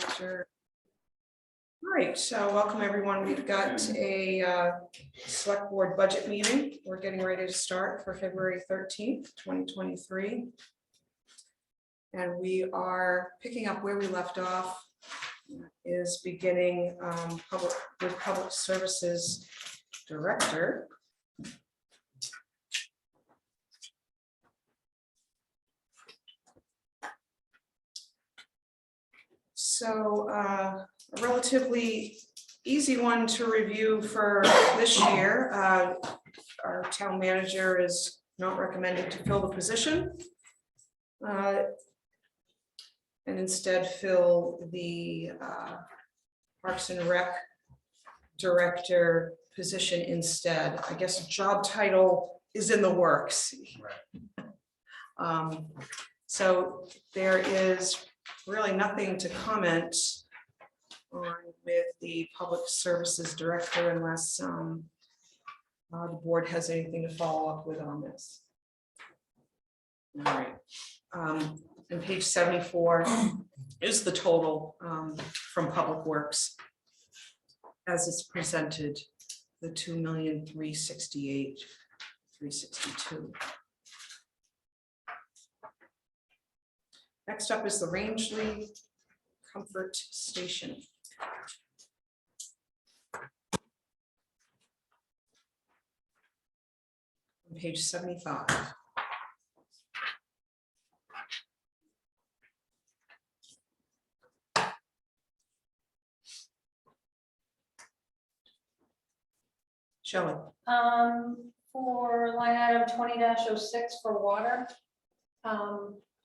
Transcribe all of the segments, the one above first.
All right, so welcome everyone. We've got a select board budget meeting. We're getting ready to start for February 13th, 2023. And we are picking up where we left off, is beginning with Public Services Director. So a relatively easy one to review for this year. Our town manager is not recommended to fill the position and instead fill the Parks and Rec Director position instead. I guess job title is in the works. Right. So there is really nothing to comment on with the Public Services Director unless the board has anything to follow up with on this. All right. And page 74 is the total from Public Works as it's presented, the 2,368,362. Next up is the Rangeley Comfort Station. On page 75. Shelley. For line item 20-06 for water,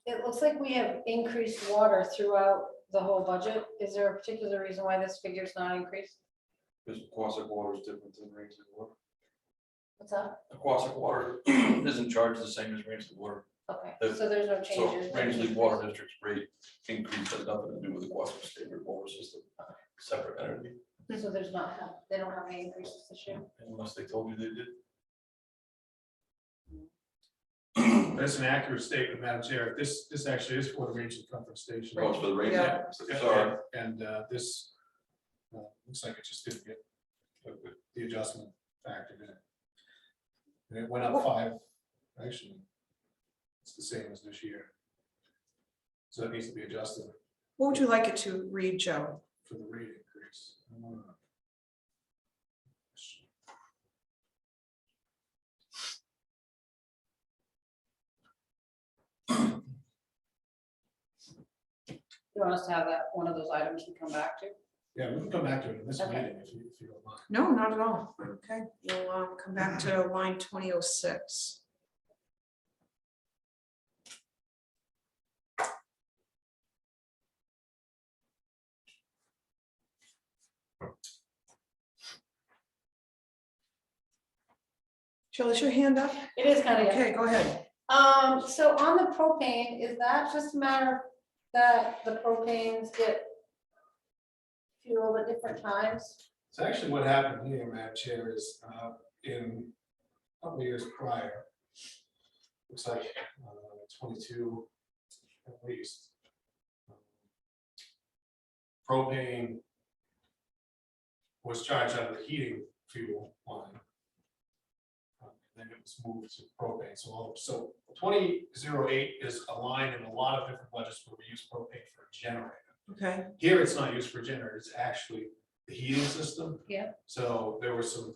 it looks like we have increased water throughout the whole budget. Is there a particular reason why this figure is not increased? Because aquatic water is different than rainfall water. What's up? Aquatic water isn't charged the same as rainfall water. Okay, so there's no So changes. Rangeley Water District's rate increase has nothing to do with aquatic standard water system, separate entity. So there's not, they don't have any increases this year? Unless they told you they did. That's an accurate statement, Madam Chair. This actually is for the Rangeley Comfort Station. Oh, it's for the rain. Yeah. Sorry. And this looks like it just didn't get the adjustment factored in. And it went up 5, actually. It's the same as this year. So it needs to be adjusted What would you like it to read, Joe? for the rate increase. You want us to have that, one of those items we come back to? Yeah, we can come back to it in this Okay. meeting if you don't mind. No, not at all. Okay, we'll come back to line 2006. Jill, is your hand up? It is kind of. Okay, go ahead. So on the propane, is that just a matter that the propanes get fuel at different times? So actually what happened here, Madam Chair, is in a couple of years prior, looks like 22 at least, propane was charged out of the heating fuel line. Then it was moved to propane. So 2008 is a line in a lot of different budgets where we use propane for a generator. Okay, Here, it's not used for generator, it's actually the heating system. Yeah. So there was some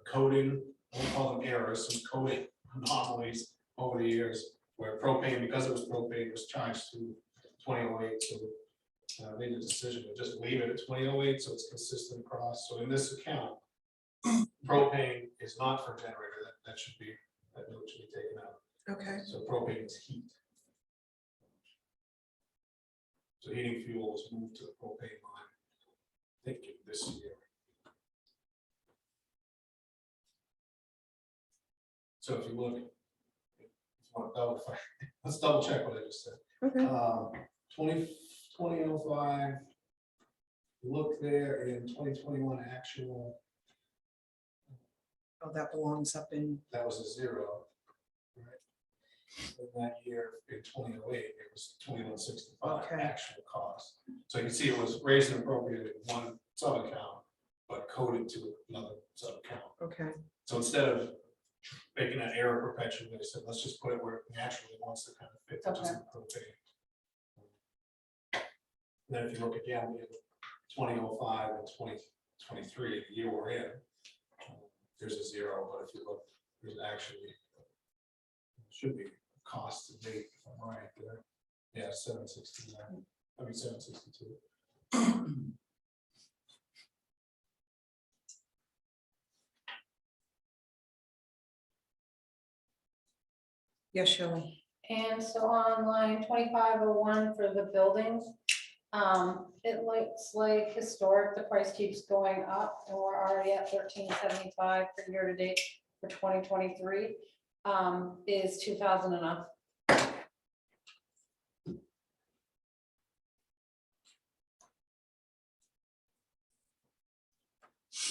coding, I won't call them errors, some coding anomalies over the years where propane, because it was propane, was charged to 2008. So made a decision to just leave it at 2008 so it's consistent across. So in this account, propane is not for generator. That should be, that note should be taken out. okay. So propane is heat. So heating fuel was moved to the propane line, I think this year. So if you look, if you want to double, let's double check what I just said. Okay. 2005, look there in 2021 actual, Oh, that belongs up in, that was a 0. Right? In that year, in 2008, it was 2165 Okay. actual cost. So you can see it was raised and appropriated in one sub-account, but coded to another sub-account. Okay, So instead of making that error perpetually, they said, let's just put it where it naturally wants to kind of fit, which is in propane. Then if you look again, in 2005 and 2023, the year we're in, there's a zero, but if you look, there's actually, should be cost to date, if I'm right there. Yeah, 769, I mean 762. yes, Shelley. And so on line 2501 for the buildings, it looks like historic, the price keeps going up and we're already at 1375 for year to date for 2023. Is 2,000 enough?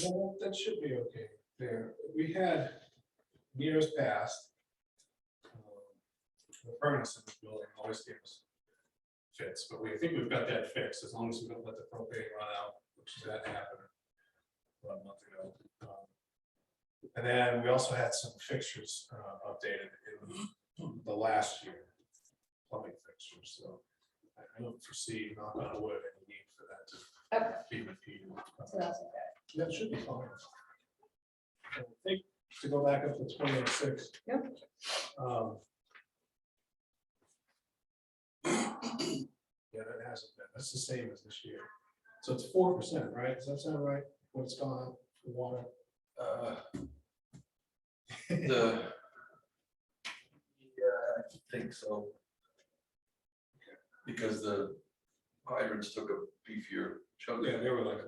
Well, that should be okay there. We had years past. The furnace in the building always gave us fits, but I think we've got that fixed as long as we don't let the propane run out, which is that happened about a month ago. And then we also had some fixtures updated in the last year, plumbing fixtures, so I don't foresee, knock on wood, any need for that to be repeated. So that's okay. That should be fine. I think to go back up to 2006. Yep. Yeah, that hasn't been, that's the same as this year. So it's 4%, right? Does that sound right? When it's gone up for water? Yeah, I think so. Because the hydrants took a beefier chunk. Yeah, they were like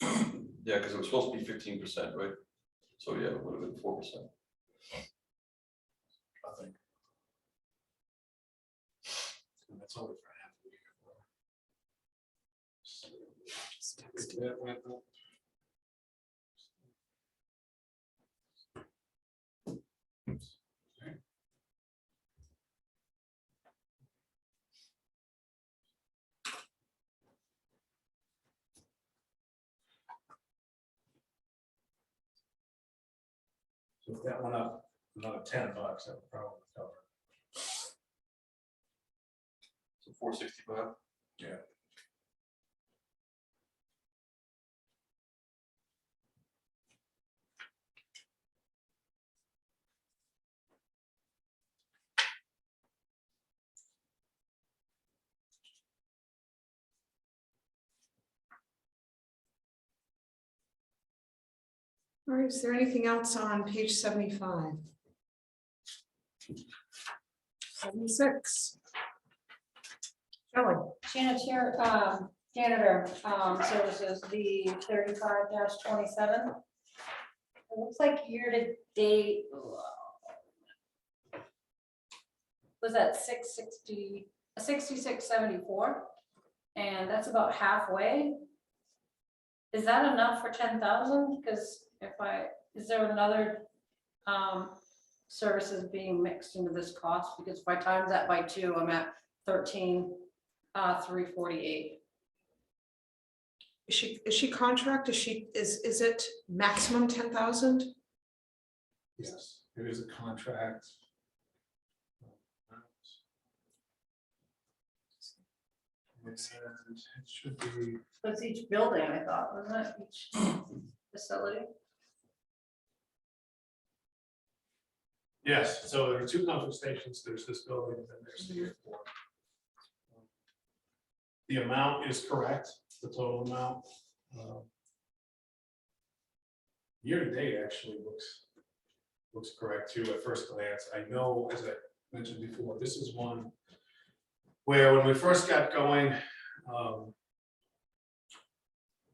11. Yeah, because it was supposed to be 15%, right? So yeah, it would have been 4%. I think. And that's only for half a year. So, that went up. Okay. So if that went up another $10, that would probably cover it. So 465. Yeah. All right, is there anything else on page 75? 76. Shelley. Janitor services, the 35-27. It looks like year to date was at 6674, and that's about halfway. Is that enough for 10,000? Because is there another services being mixed into this cost? Because if I times that by 2, I'm at 13,348. Is she contract? Is it maximum 10,000? Yes, it is a contract. And it should be, That's each building, I thought, wasn't it? Each facility. yes, so there are 2 pumping stations, there's this building, and then there's the airport. The amount is correct, the total amount. Year to date actually looks correct too at first glance. I know, as I mentioned before, this is one where when we first got going,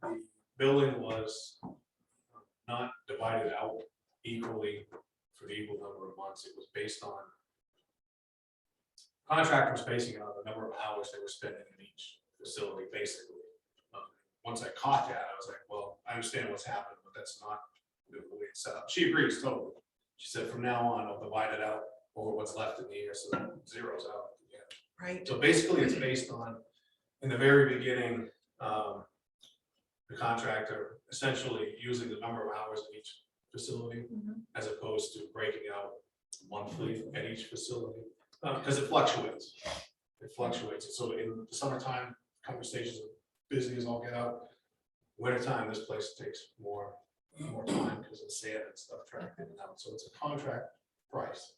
the building was not divided out equally for the equal number of months. It was based on contractors basing it on the number of hours they were spending in each facility, basically. Once I caught that, I was like, well, I understand what's happening, but that's not the way it's set up. She agrees totally. She said, from now on, I'll divide it out over what's left in the year, so that zeroes out. Yeah. Right. So basically, it's based on in the very beginning, the contractor essentially using the number of hours in each facility as opposed to breaking out monthly at each facility, because it fluctuates. It fluctuates. So in the summertime, conversations are busy as all get out. Wintertime, this place takes more time because of sand and stuff tracked in and out. So it's a contract price.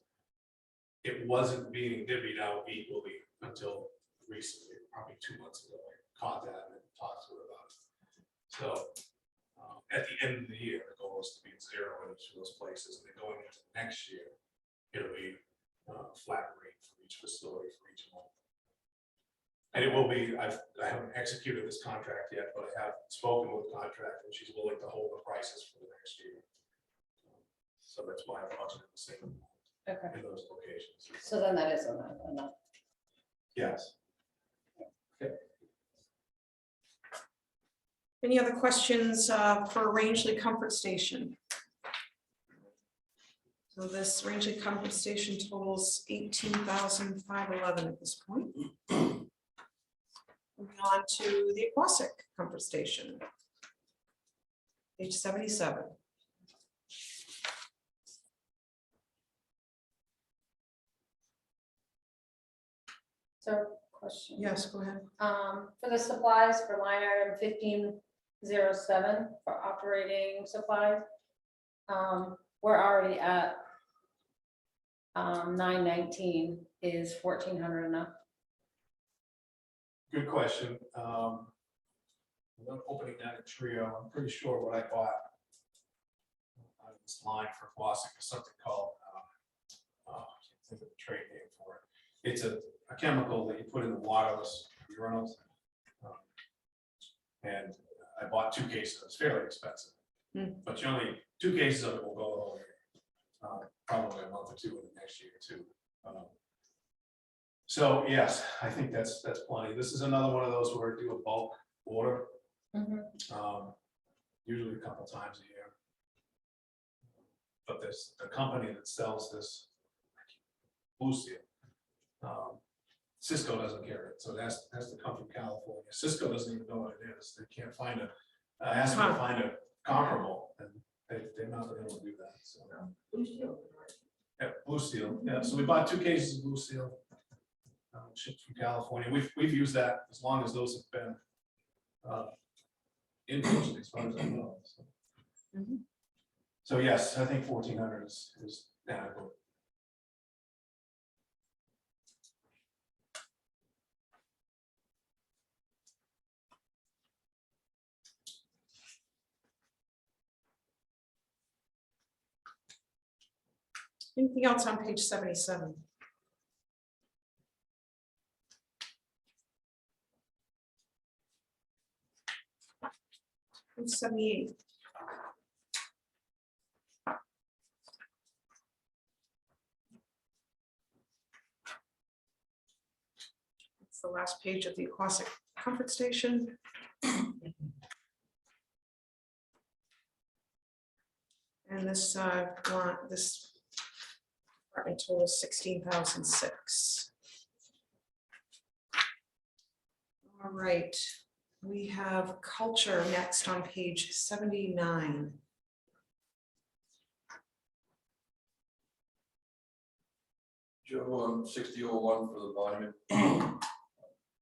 It wasn't being divvied out equally until recently, probably 2 months ago. I caught that and talked to her about it. So at the end of the year, the goal is to be at 0 in each of those places. And then going into next year, it'll be flat rate for each facility for each month. And it will be, I haven't executed this contract yet, but I have spoken with the contractor and she's willing to hold the prices for the next year. So that's why I budgeted the same Okay, in those locations. so then that is enough. Yes. Any other questions for Rangeley Comfort Station? So this Rangeley Comfort Station totals $18,511 at this point. Moving on to the Aquasic Comfort Station. Page 77. So question. Yes, go ahead. For the supplies for line item 1507 for operating supplies. We're already at 919, is 1,400 enough? Good question. Without opening that in Trio, I'm pretty sure what I bought on this line for Aquasic is something called, I can't think of the trade name for it. It's a chemical that you put in the waterless urinals. And I bought 2 cases. It's fairly expensive, but you only 2 cases of it will go the whole year. Probably a month or 2 in the next year too. So yes, I think that's plenty. This is another one of those where I do a bulk order, usually a couple times a year. But the company that sells this Blue Seal, Cisco doesn't carry it, so it has to come from California. Cisco doesn't even know what it is. They can't find it. I asked them to find a comparable, and they're not able to do that. So. Blue Seal. Yeah, Blue Seal. Yeah, so we bought 2 cases of Blue Seal, shipped from California. We've used that as long as those have been in use, as far as I know. So, so yes, I think 1,400 is adequate. Anything else on page 77? Page 78. It's the last page of the Aquasic Comfort Station. And this department total is 16,006. All right, we have culture next on page 79. Joe, 6001 for the monument.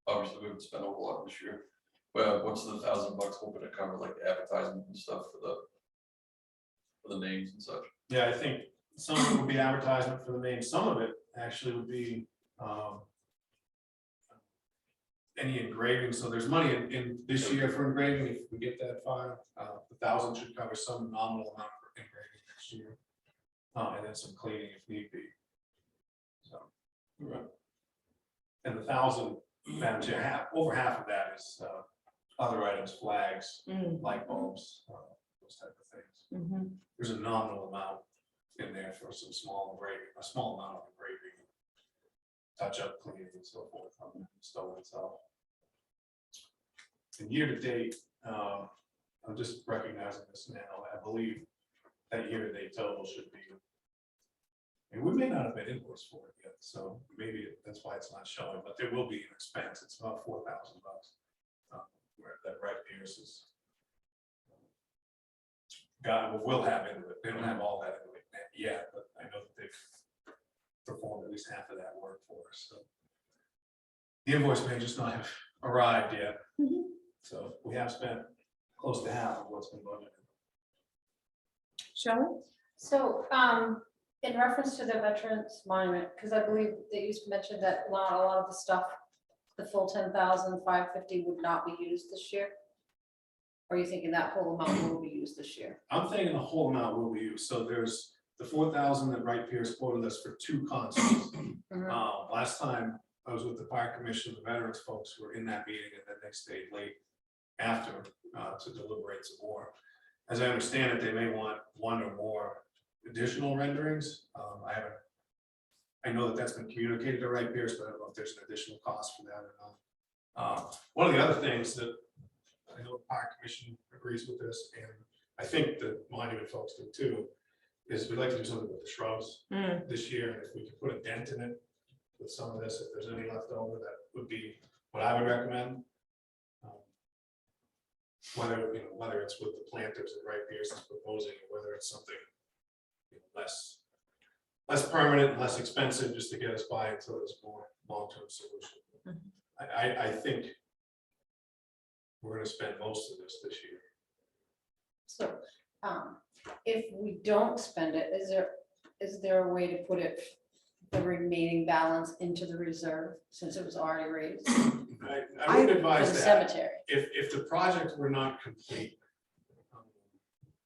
Obviously, we haven't spent a whole lot this year. Well, what's the $1,000 hoping to cover, like advertising and stuff for the names and such? Yeah, I think some of it would be advertisement for the name. Some of it actually would be any engraving. So there's money in this year for engraving. If we get that far, the 1,000 should cover some nominal amount for engraving next year, and then some cleaning if need be. So, and the 1,000, over half of that is other items, flags, light bulbs, those type of things. There's a nominal amount in there for some small engraving, a small amount of engraving, touch-up cleaning and so forth on the stove itself. And year to date, I'm just recognizing this now, I believe that year-to-date total should be And we may not have been invoiced for it yet, so maybe that's why it's not showing, but there will be an expense. It's about $4,000. Where that Red Pierce is. Will have into it. They don't have all that into it yet, but I know that they've performed at least half of that work for us, so. The invoice may just not have arrived yet. Mhm. So we have spent close to half of what's been budgeted. Shelley? So, in reference to the Veterans Monument, because I believe that you mentioned that not a lot of the stuff, the full 10,550 would not be used this year? Or are you thinking that whole amount will be used this year? I'm thinking the whole amount will be used. So there's the 4,000 that Wright Pierce quoted us for 2 consoles. Last time I was with the fire commission, the veterans folks were in that meeting, and then they stayed late after to deliberate some more. As I understand it, they may want 1 or more additional renderings. I know that that's been communicated to Wright Pierce, but I don't know if there's an additional cost for that or not. One of the other things that I know the fire commission agrees with this, and I think the monument folks do too, is we'd like to do something with the shrubs this year, and if we could put a dent in it with some of this, if there's any left over, that would be what I would recommend. Whether it's with the planters that Wright Pierce is proposing, or whether it's something less permanent, less expensive, just to get us by until there's a more long-term solution. I think we're going to spend most of this year. So, if we don't spend it, is there a way to put it, the remaining balance into the reserve, since it was already raised I would for advise the that cemetery? if the project were not complete,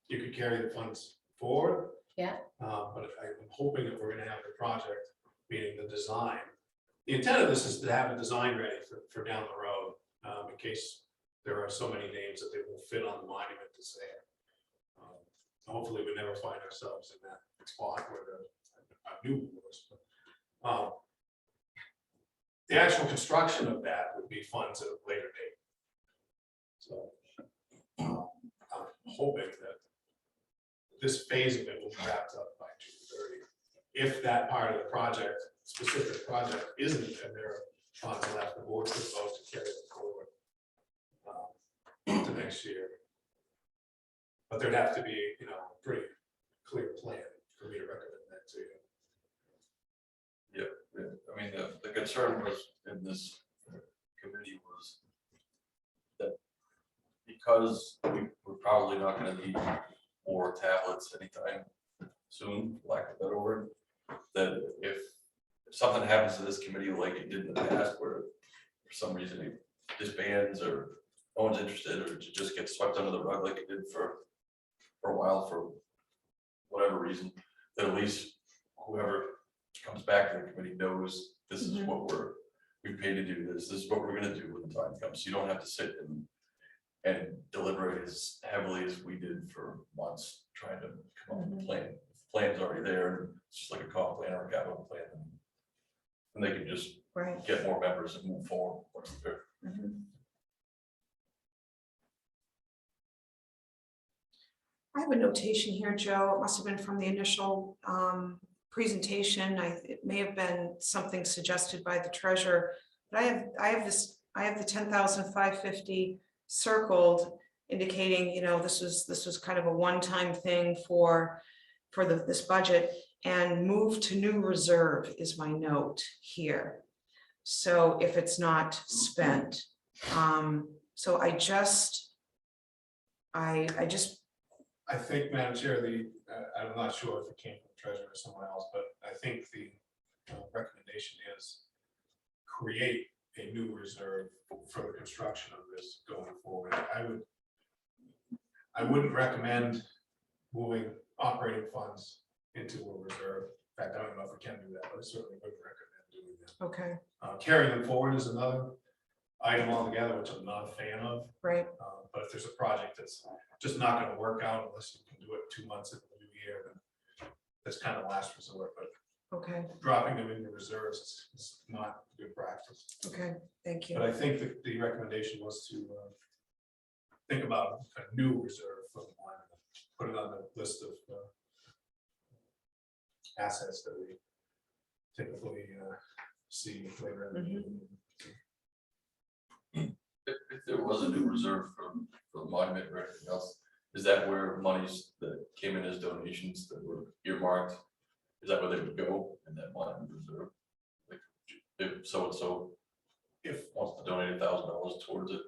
you could carry the funds forward. Yeah. But I'm hoping that we're going to have the project, meaning the design. The intent of this is to have a design ready for down the road, in case there are so many names that they will fit on the monument to say it. Hopefully we never find ourselves in that spot where a new course. The actual construction of that would be funds at a later date. So I'm hoping that this phase of it will be wrapped up by June 30. If that part of the project, specific project, isn't, and there are funds left, the board could vote to carry it forward to next year. But there'd have to be, a pretty clear plan for me to recommend that to you. Yeah, I mean, the concern was in this committee was that because we're probably not going to need more tablets anytime soon, for lack of a better word, that if something happens to this committee like it did in the past, where for some reason it disbands or no one's interested, or it just gets swept under the rug like it did for a while for whatever reason, that at least whoever comes back to the committee knows this is what we paid to do this is what we're going to do when the time comes. So you don't have to sit and deliberate as heavily as we did for months trying to come up with a plan. If the plan's already there, and it's just like a comp plan or a capital plan, and they can just get more members and move forward once they're there. I have a notation here, Joe. It must have been from the initial presentation. It may have been something suggested by the treasurer, but I have the 10,550 circled, indicating this was kind of a one-time thing for this budget, and move to new reserve is my note here. So if it's not spent, so I think, Madam Chair, I'm not sure if it came from the treasurer or someone else, but I think the recommendation is create a new reserve for the construction of this going forward. I wouldn't recommend moving operating funds into a reserve. In fact, I don't know if we can do that, but I certainly wouldn't recommend doing that. okay, Carrying them forward is another item altogether, which I'm not a fan of. right. But if there's a project that's just not going to work out unless you can do it 2 months into the new year, then that's kind of last resort. But Okay, dropping them into reserves is not good practice. okay, thank you. But I think that the recommendation was to think about a new reserve for the monument, put it on the list of assets that we typically see later in the meeting. If there was a new reserve for the monument or anything else, is that where monies that came in as donations that were earmarked, is that where they would go in that monument reserve? Like, if so-and-so wants to donate $1,000 towards it,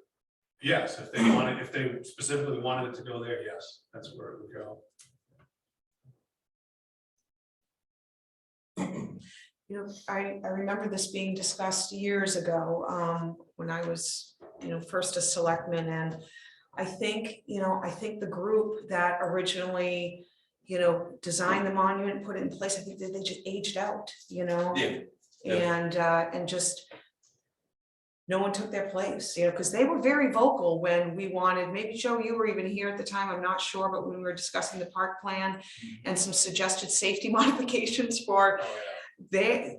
Yes, if they wanted, if they specifically wanted it to go there, yes, that's where it would go. You know, I remember this being discussed years ago, when I was, first a selectman, and I think the group that originally, designed the monument, put it in place, I think that they just aged out, yeah, and just no one took their place, because they were very vocal when we wanted, maybe Joe, you were even here at the time, I'm not sure, but when we were discussing the park plan and some suggested safety modifications for, they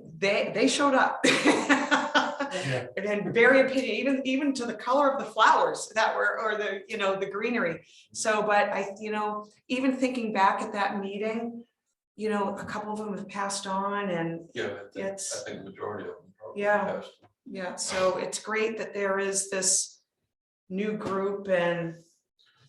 showed up. Yeah. And then very opinion, even to the color of the flowers that were, or the greenery. So, but even thinking back at that meeting, a couple of them have passed on, and yeah, I it's, think the majority of them probably Yeah. passed. yeah, so it's great that there is this new group, and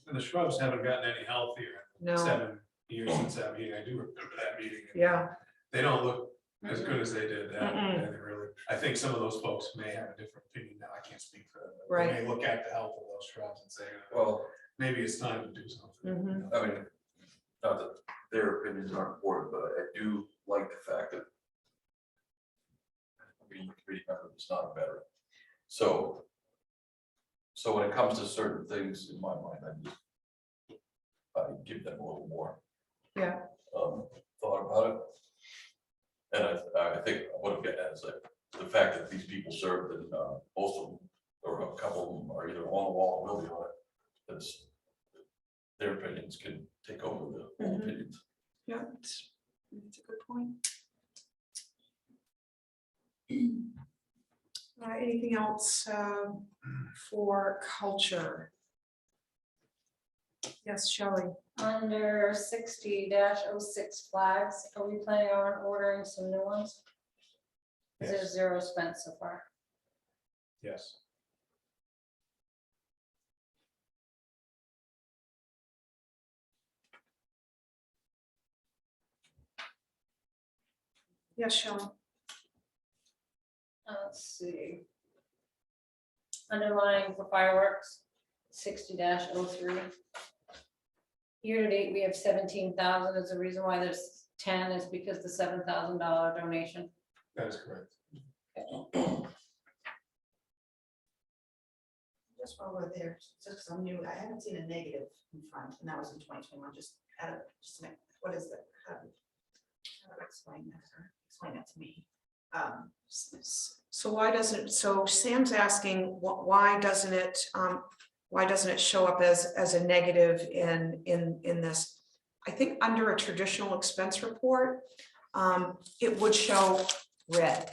And the shrubs haven't gotten any healthier in No. 7 years since that meeting. I do remember that meeting. yeah, They don't look as good as they did then. Mm-mm. And they really, I think some of those folks may have a different opinion now. I can't speak for them. but Right. They may look at the health of those shrubs and say, Well, maybe it's time to do something. Mhm. I mean, not that their opinions aren't important, but I do like the fact that being a committee member is not a veteran. So when it comes to certain things, in my mind, I give them a little more yeah, thought about it. And I think what I'm getting at is like the fact that these people served, and most of them, or a couple of them, are either on the wall or will be on it. That's their opinions can take over the whole Mhm. opinions. yeah, it's a good point. Anything else for culture? Yes, Shelley. Under 60-06 flags, are we planning on ordering some new ones? There's Yes. 0 spent so far. Yes. Yes, Shelley. Let's see. Underlying for fireworks, 60-03. Year to date, we have 17,000. Is the reason why there's 10 is because the $7,000 donation. That is correct. Just while we're there, just because I'm new, I haven't seen a negative in front, and that was in 2021, just a minute, what is that? How do I explain that, or explain that to me? So why doesn't, so Sam's asking, why doesn't it show up as a negative in this? I think under a traditional expense report, it would show red.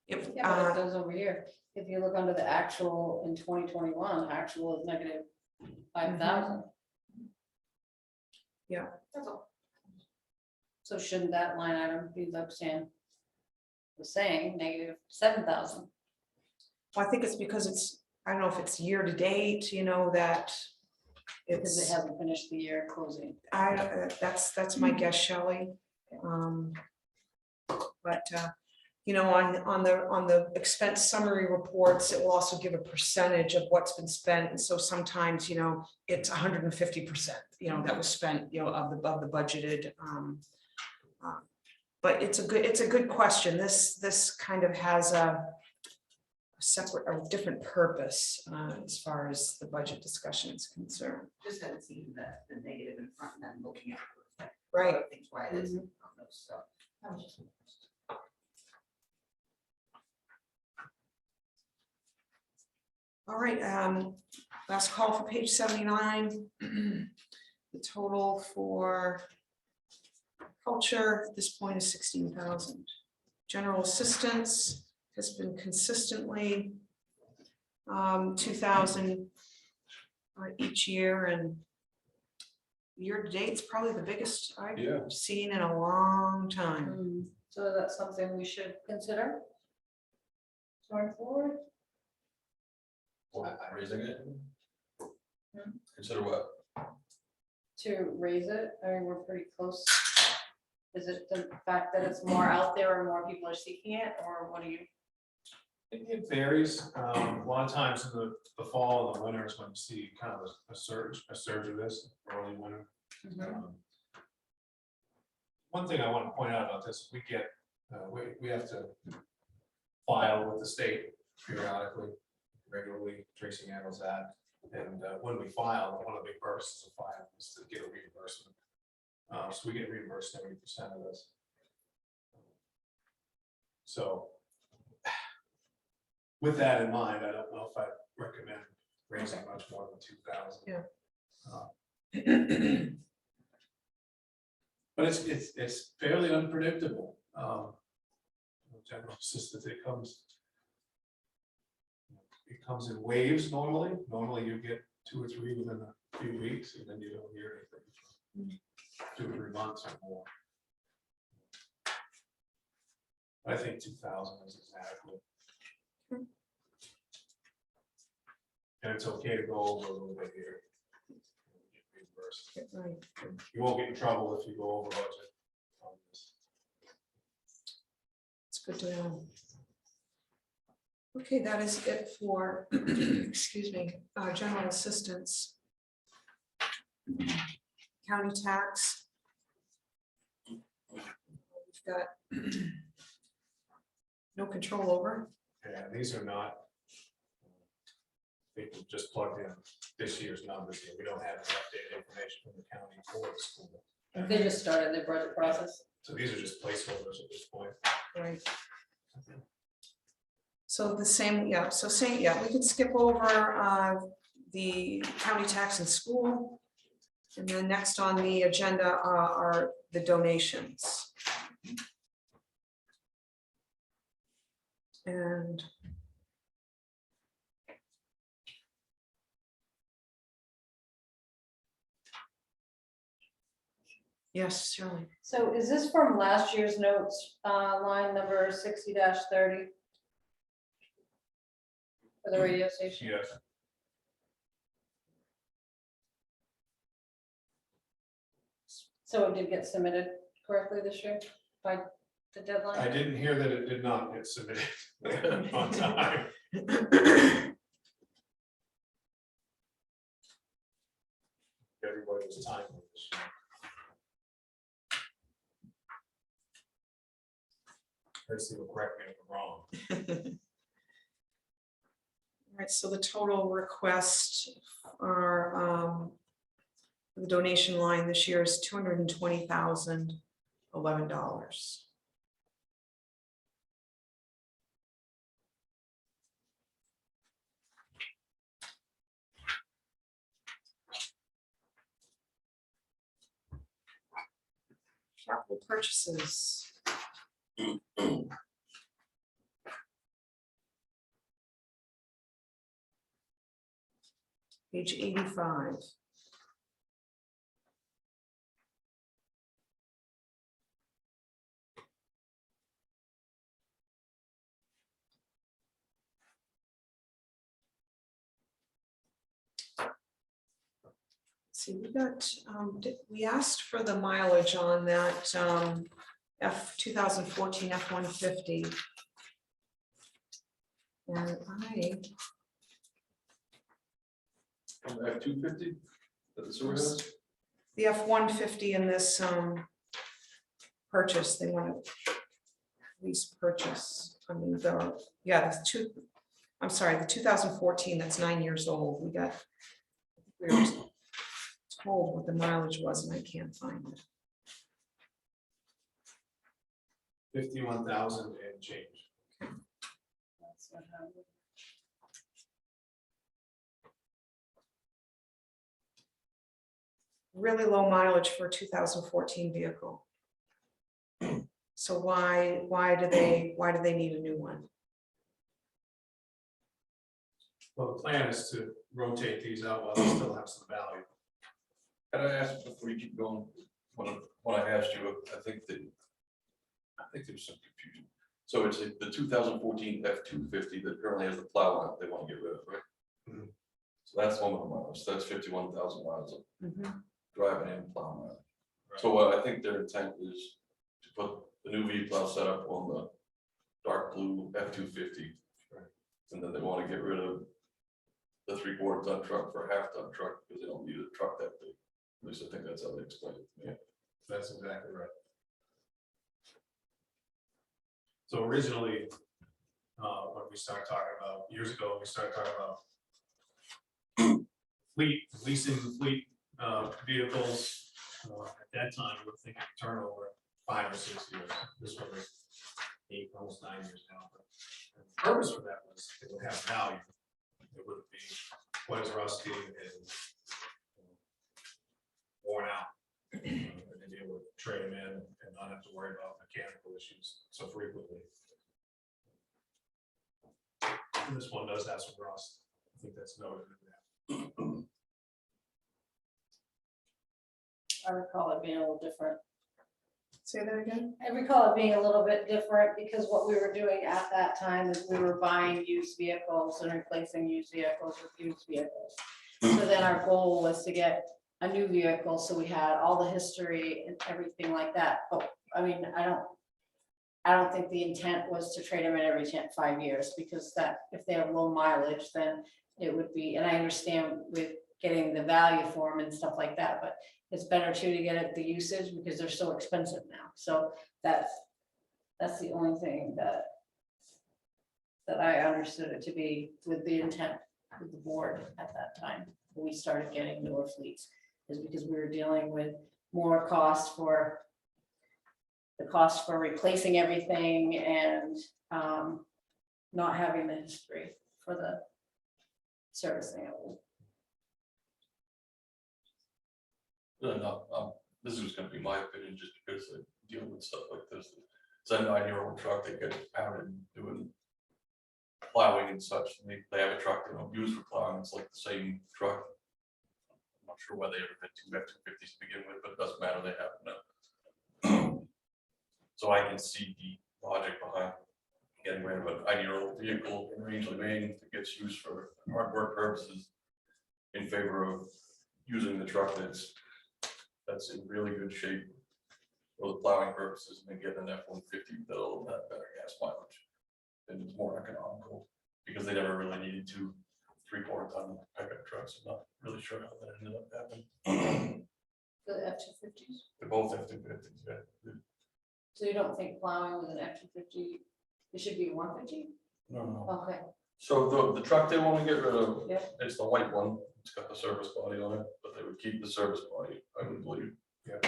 If, Yeah, but it does over here. If you look under the actual in 2021, actual is negative 5,000. Yeah. That's all. So shouldn't that line item be like Sam was saying, negative 7,000? well, I think it's because it's, I don't know if it's year to date, that Because it it's, hasn't finished the year closing. that's my guess, Shelley. But on the expense summary reports, it will also give a percentage of what's been spent, and so sometimes it's 150%, that was spent, of the budgeted. But it's a good question. This kind of has a different purpose as far as the budget discussion is concerned. Just haven't seen the negative in front, and then looking at it. Right. Other things why it is on those, so. that was just- All right, last call for page 79. The total for culture at this point is 16,000. General assistance has been consistently 2,000 each year, and year to date, it's probably the biggest Yeah. I've seen in a long time. So that's something we should consider going forward. Raising it? Hmm. Consider what? To raise it. I mean, we're pretty close. Is it the fact that it's more out there and more people are seeking it, or what do you? It varies. A lot of times in the fall and the winter is when you see kind of a surge of this early winter. One thing I want to point out about this, we get, we have to file with the state periodically, regularly. Tracy handles that. And when we file, one of the big purposes of filing is to get a reimbursement. So we get reimbursed 70% of this. So with that in mind, I don't know if I recommend raising much more than 2,000. Yeah. But it's fairly unpredictable. General assistance, it comes in waves normally. Normally you get 2 or 3 within a few weeks, and then you don't hear anything for 2 or 3 months or more. I think 2,000 is adequate. And it's okay to go over a little bit here. Get reimbursed. Right. You won't get in trouble if you go over budget on this. It's good to know. Okay, that is it for, excuse me, general assistance. County tax. We've got no control over. And these are not, people just plugged in this year's numbers here. We don't have the updated information from the county or the school. They just started their budget process. So these are just placeholders at this point. Right. So the same, yeah, so same, yeah, we can skip over the county tax and school. And then next on the agenda are the donations. And yes, Shirley. So is this from last year's notes, line number 60-30? For the radio station? Yes. So it did get submitted correctly this year by the I deadline? didn't hear that it did not get submitted on time. Everybody was timely this year. Tracy will correct me if I'm wrong. All right, so the total request are the donation line this year is $220,011. Capital purchases. Page 85. See, we got, we asked for the mileage on that 2014 F-150. And F-250 that the sewer has? the F-150 in this purchase, they want to lease purchase. I mean, the 2014, that's 9 years old. We were told what the mileage was and I can't find it. 51,000 and change. That's what happened. Really low mileage for a 2014 vehicle. So why do they need a new one? Well, the plan is to rotate these out while they still have some value. Can I ask before you keep going, when I asked you, I think there's some confusion. So it's the 2014 F-250 that currently has the plow on it, they want to get rid of, right? Mhm. So that's one of the miles, that's 51,000 miles of Mhm. driving and plowing around. Right. So what I think their intent is to put the new V-plow setup on the dark blue F-250. Right. And then they want to get rid of the 3/4 ton truck for a 1/2 ton truck because they don't need a truck that big. At least I think that's how they explained it to me. That's exactly right. So originally, when we started talking about, years ago, we started talking about leasing fleet vehicles. At that time, we were thinking turnover 5 or 6 years. This one was 8, almost 9 years now. But the purpose for that was it would have value. It wouldn't be what is rusty and worn out. And then be able to trade them in and not have to worry about mechanical issues so frequently. And this one does have some rust. I think that's noted in that. I recall it being a little different. Say that again? I recall it being a little bit different because what we were doing at that time is we were buying used vehicles and replacing used vehicles with used vehicles. So then our goal was to get a new vehicle, so we had all the history and everything like that. But I mean, I don't think the intent was to trade them in every 5 years, because that, if they have low mileage, then it would be, and I understand with getting the value for them and stuff like that, but it's better too to get at the usage because they're so expensive now. So that's the only thing that I understood it to be with the intent with the board at that time. When we started getting newer fleets, is because we were dealing with more cost for the cost for replacing everything and not having the history for the servicing of it. This is gonna be my opinion, just because I deal with stuff like this. It's a 9-year-old truck that gets pounded doing plowing and such, and they have a truck they don't use for plowing, it's like the same truck. I'm not sure why they ever had 2 F-250s to begin with, but it doesn't matter, they have them now. So I can see the logic behind getting rid of a 9-year-old vehicle in Rangeley, Maine that gets used for hard work purposes in favor of using the truck that's in really good shape for the plowing purposes, and then get an F-150 that'll have better gas mileage. And it's more economical, because they never really needed 2 3/4 ton pickup trucks. I'm not really sure how that ended up happening. The F-250s. They're both F-250s, yeah. So you don't think plowing with an F-250, it should be 150? No. Okay, So the truck they want to get rid of, Yeah. it's the white one, it's got the service body on it, but they would keep the service body, I would believe. Yeah.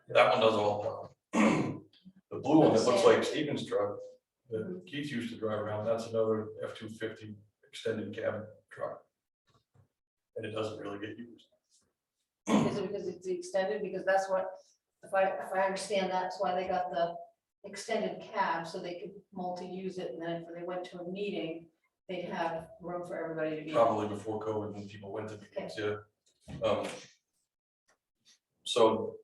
That one does all plowing. The blue one that looks like Stevens' truck, that Keith used to drive around, that's another F-250 extended cab truck. And it doesn't really get used. is it because it's extended? Because that's what, if I understand, that's why they got the extended cab, so they could multi-use it, and then if they went to a meeting, they'd have room for everybody to be. Probably before COVID, when people went to meetings, yeah. So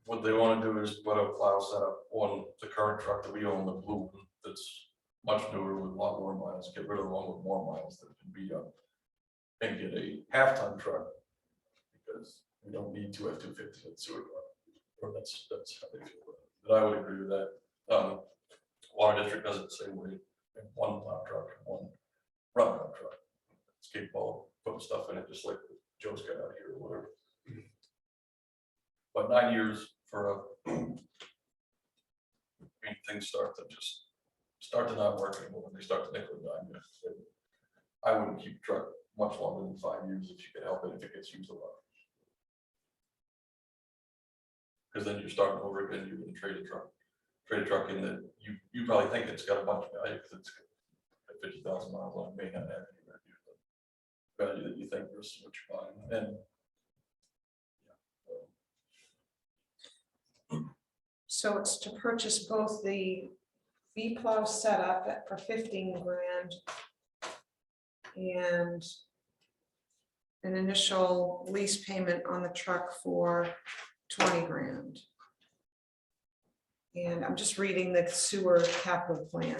what they want to do is put a plow setup on the current truck that we own, the blue one, that's much newer with a lot more miles, get rid of the one with more miles that can be up. And get a 1/2 ton truck, because we don't need 2 F-250s at sewer plant. Or that's how they feel about it. But I would agree with that. Water district does it the same way, and 1 plow truck and 1 runabout truck. It's capable of putting stuff in it, just like Joe's got out here or whatever. But 9 years for things start to not work anymore when they start to nickel and dime. I wouldn't keep a truck much longer than 5 years if you could help it, if it gets used a lot. Because then you're starting over again, you're gonna trade a truck in that you probably think it's got a bunch of value, because it's got 50,000 miles on it, may not have any value that you think versus what you're buying. And So it's to purchase both the V-plow setup for 15 grand and an initial lease payment on the truck for 20 grand. And I'm just reading the sewer capital plan.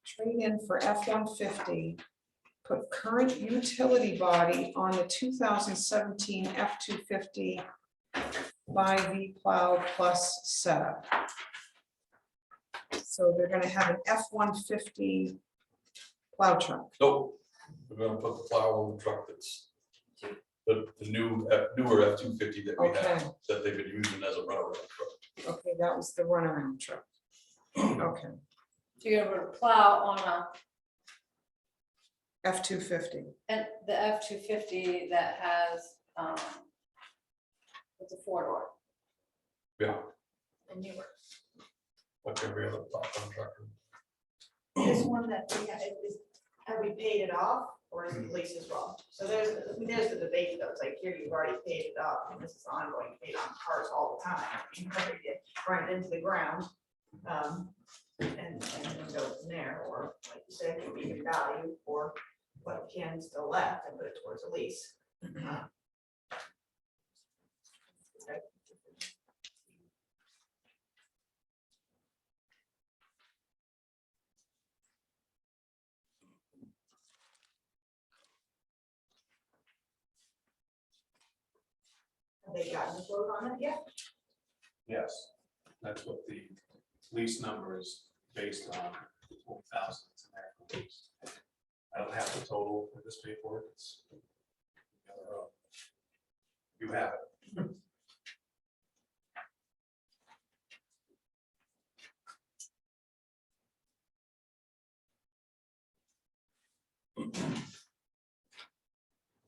Trade in for F-150, put current utility body on the 2017 F-250 by V plow plus setup. So they're gonna have an F-150 plow truck. Nope, we're gonna put the plow on the truck that's the newer F-250 that we Okay. have, that they've been using as a runaround truck. Okay, that was the runaround truck. Okay, So you're gonna put a plow on a, F-250. and the F-250 that has, it's a 4-door. Yeah, And you were, like every other plow contractor. this one that we have, have we paid it off or is it leased as well? So there's the debate though, it's like here you've already paid it off and this is ongoing, paid on cars all the time. You never get run into the ground. And then go from there, or like you said, it could be in value or what can still left and put it towards a lease. Have they gotten a quote on it yet? Yes, that's what the lease number is based on, 40,000 is in there for lease. I don't have the total for this paperwork, it's. You have it.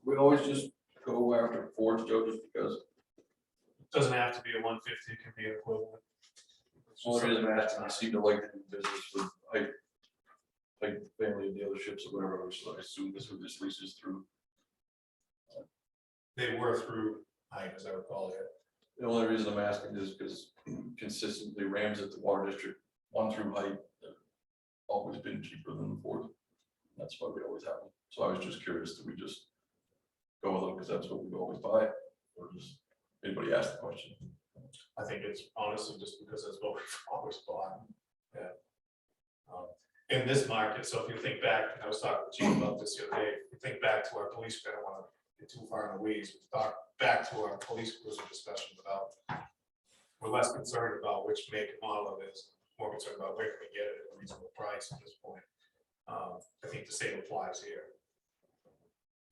We always just go after Fords, Joe, just because. Doesn't have to be a 150, it can be an equivalent. Only reason I'm asking, I seem to like to do business with like family dealerships or whatever, so I assume this would just leases through. They were through height, as I recall it. The only reason I'm asking is because consistently Rams at the water district, one through height, have always been cheaper than the Ford. That's why we always have them. So I was just curious, do we just go with them because that's what we always buy, or just anybody ask the question? I think it's honestly just because that's what we've always bought. Yeah. In this market, so if you think back, I was talking to Chief about this the other day, if you think back to our police, I don't want to get too far in the weeds, but talk back to our police cruiser discussion about, we're less concerned about which make and model it is, more concerned about where can we get it at a reasonable price at this point. I think the same applies here.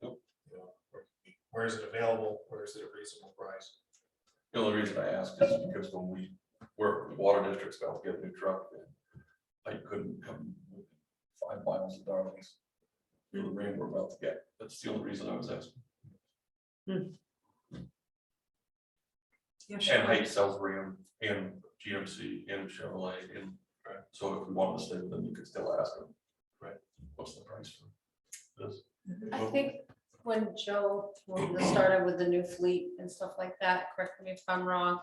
Yep. You know, where is it available? Where is it a reasonable price? The only reason I ask is because when we work with the water districts about to get a new truck, and I couldn't come within 5 miles of Darlings for the Ram we're about to get. That's the only reason I was asking. Yeah, And sure. Height sells Ram and GMC and Chevrolet, and so if we wanted to stay with them, you could still ask them. Right. What's the price for this? I think when Joe started with the new fleet and stuff like that, correct me if I'm wrong,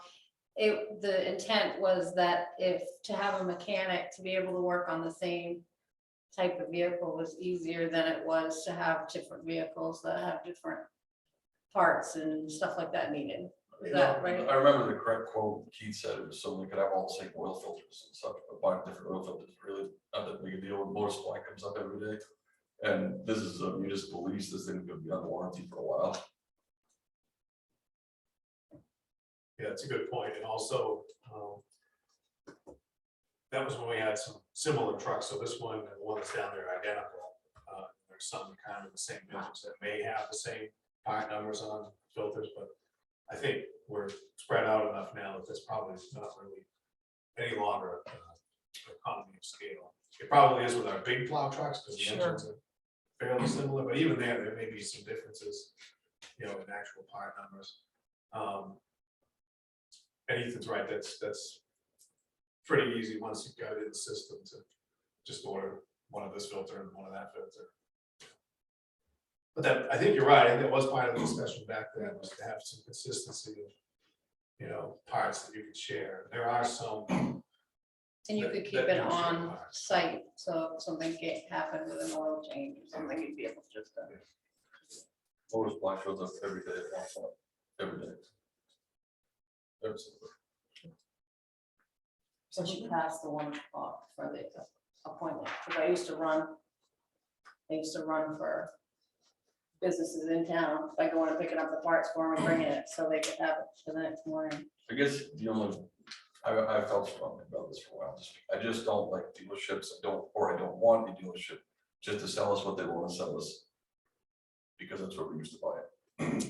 the intent was that if to have a mechanic to be able to work on the same type of vehicle was easier than it was to have different vehicles that have different parts and stuff like that needed. Is that right? I remember the correct quote Keith said, it was so we could have all the same oil filters and stuff, but buying different oil filters is really not that big a deal when motor supply comes up every day. And this is a municipal lease, this thing's gonna be on warranty for a while. Yeah, it's a good point. And also, that was when we had some similar trucks. So this one and the one that's down there are identical. There's some kind of the same vintage that may have the same part numbers on filters, but I think we're spread out enough now that this probably is not really any longer economy of scale. It probably is with our big plow trucks because the Sure. engines are fairly similar, but even there may be some differences, you know, in actual part numbers. And Ethan's right, that's pretty easy once you've got it in the system to just order one of this filter and one of that filter. But that, I think you're right, I think that was part of the discussion back then, was to have some consistency of, you know, parts that you could share. There are some And you That- could keep that it you should on have. site, so if something happened with an oil change or something, you'd be able to just. Motor supply shows up every day at 1 o'clock, every day. Every single day. So she passed the 1 o'clock for the appointment, because I used to run for businesses in town by going and picking up the parts for them and bringing it, so they could have it for the next morning. I guess the only, I felt strongly about this for a while, I just don't like dealerships, I don't want a dealership just to sell us what they want to sell us. Because that's what we used to buy it. And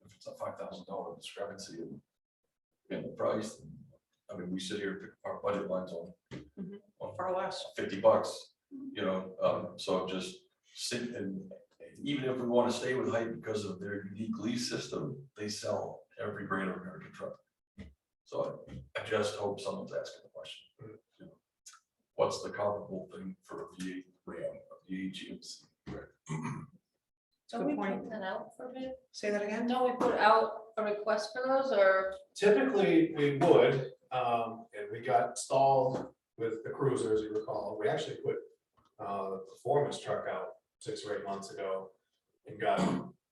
if it's a $5,000 discrepancy in the price, I mean, we sit here, pick our budget lines on Far less. $50, you know, so just sit and even if we want to stay with Height because of their unique lease system, they sell every brand of American truck. So I just hope someone's asking the question. You know, what's the comparable thing for a V8 Ram, a V8 GMC? Don't we Good point. put that out for bid? Say that again? Don't we put out a request for those, or? Typically, we would, and we got stalled with the cruiser, as you recall. We actually put the performance truck out 6 or 8 months ago and got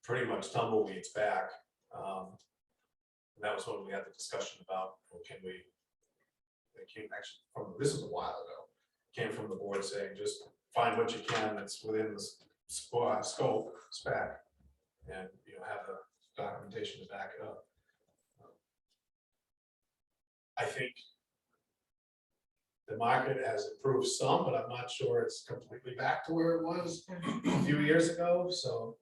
pretty much tumbleweeds back. And that was when we had the discussion about, well, can we, it came actually from, this was a while ago, came from the board saying, just find what you can that's within the scope, spec, and, you know, have the documentation to back it up. I think the market has improved some, but I'm not sure it's completely back to where it was a few years ago, so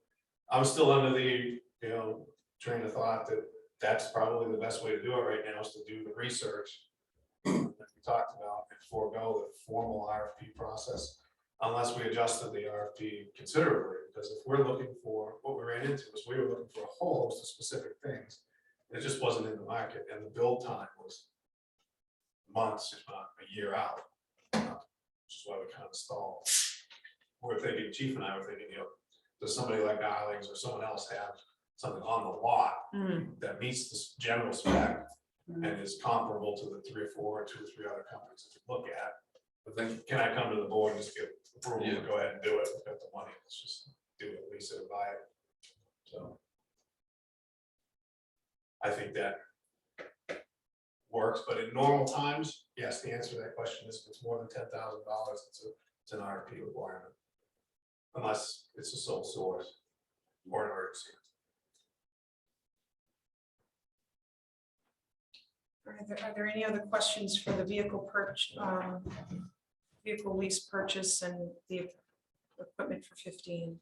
I'm still under the, you know, train of thought that that's probably the best way to do it right now is to do the research that we talked about and forego the formal RFP process, unless we adjusted the RFP considerably, because if we're looking for, what we ran into was we were looking for a whole host of specific things. It just wasn't in the market, and the build time was months, if not a year out, which is why we kind of stalled. We're thinking, Chief and I were thinking, you know, does somebody like Darlings or someone else have something on the lot that meets this general spec and is comparable to the 2 or 3 other companies that you look at? But then, can I come to the board and just get approval to go ahead and do it? We've got the money, let's just do it, lease it, buy it. So I think that works, but in normal times, yes, the answer to that question is if it's more than $10,000, it's an RFP requirement. Unless it's a sole source or an emergency. Are there any other questions for the vehicle vehicle lease purchase and the equipment for 15?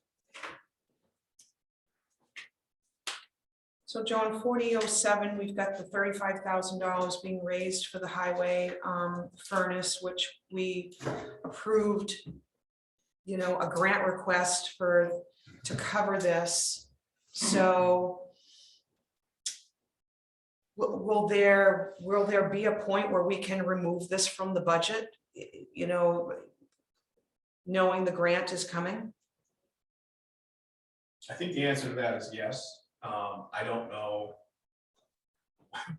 So John, 4007, we've got the $35,000 being raised for the highway furnace, which we approved, you know, a grant request to cover this. So will there be a point where we can remove this from the budget, you know, knowing the grant is coming? I think the answer to that is yes. I don't know.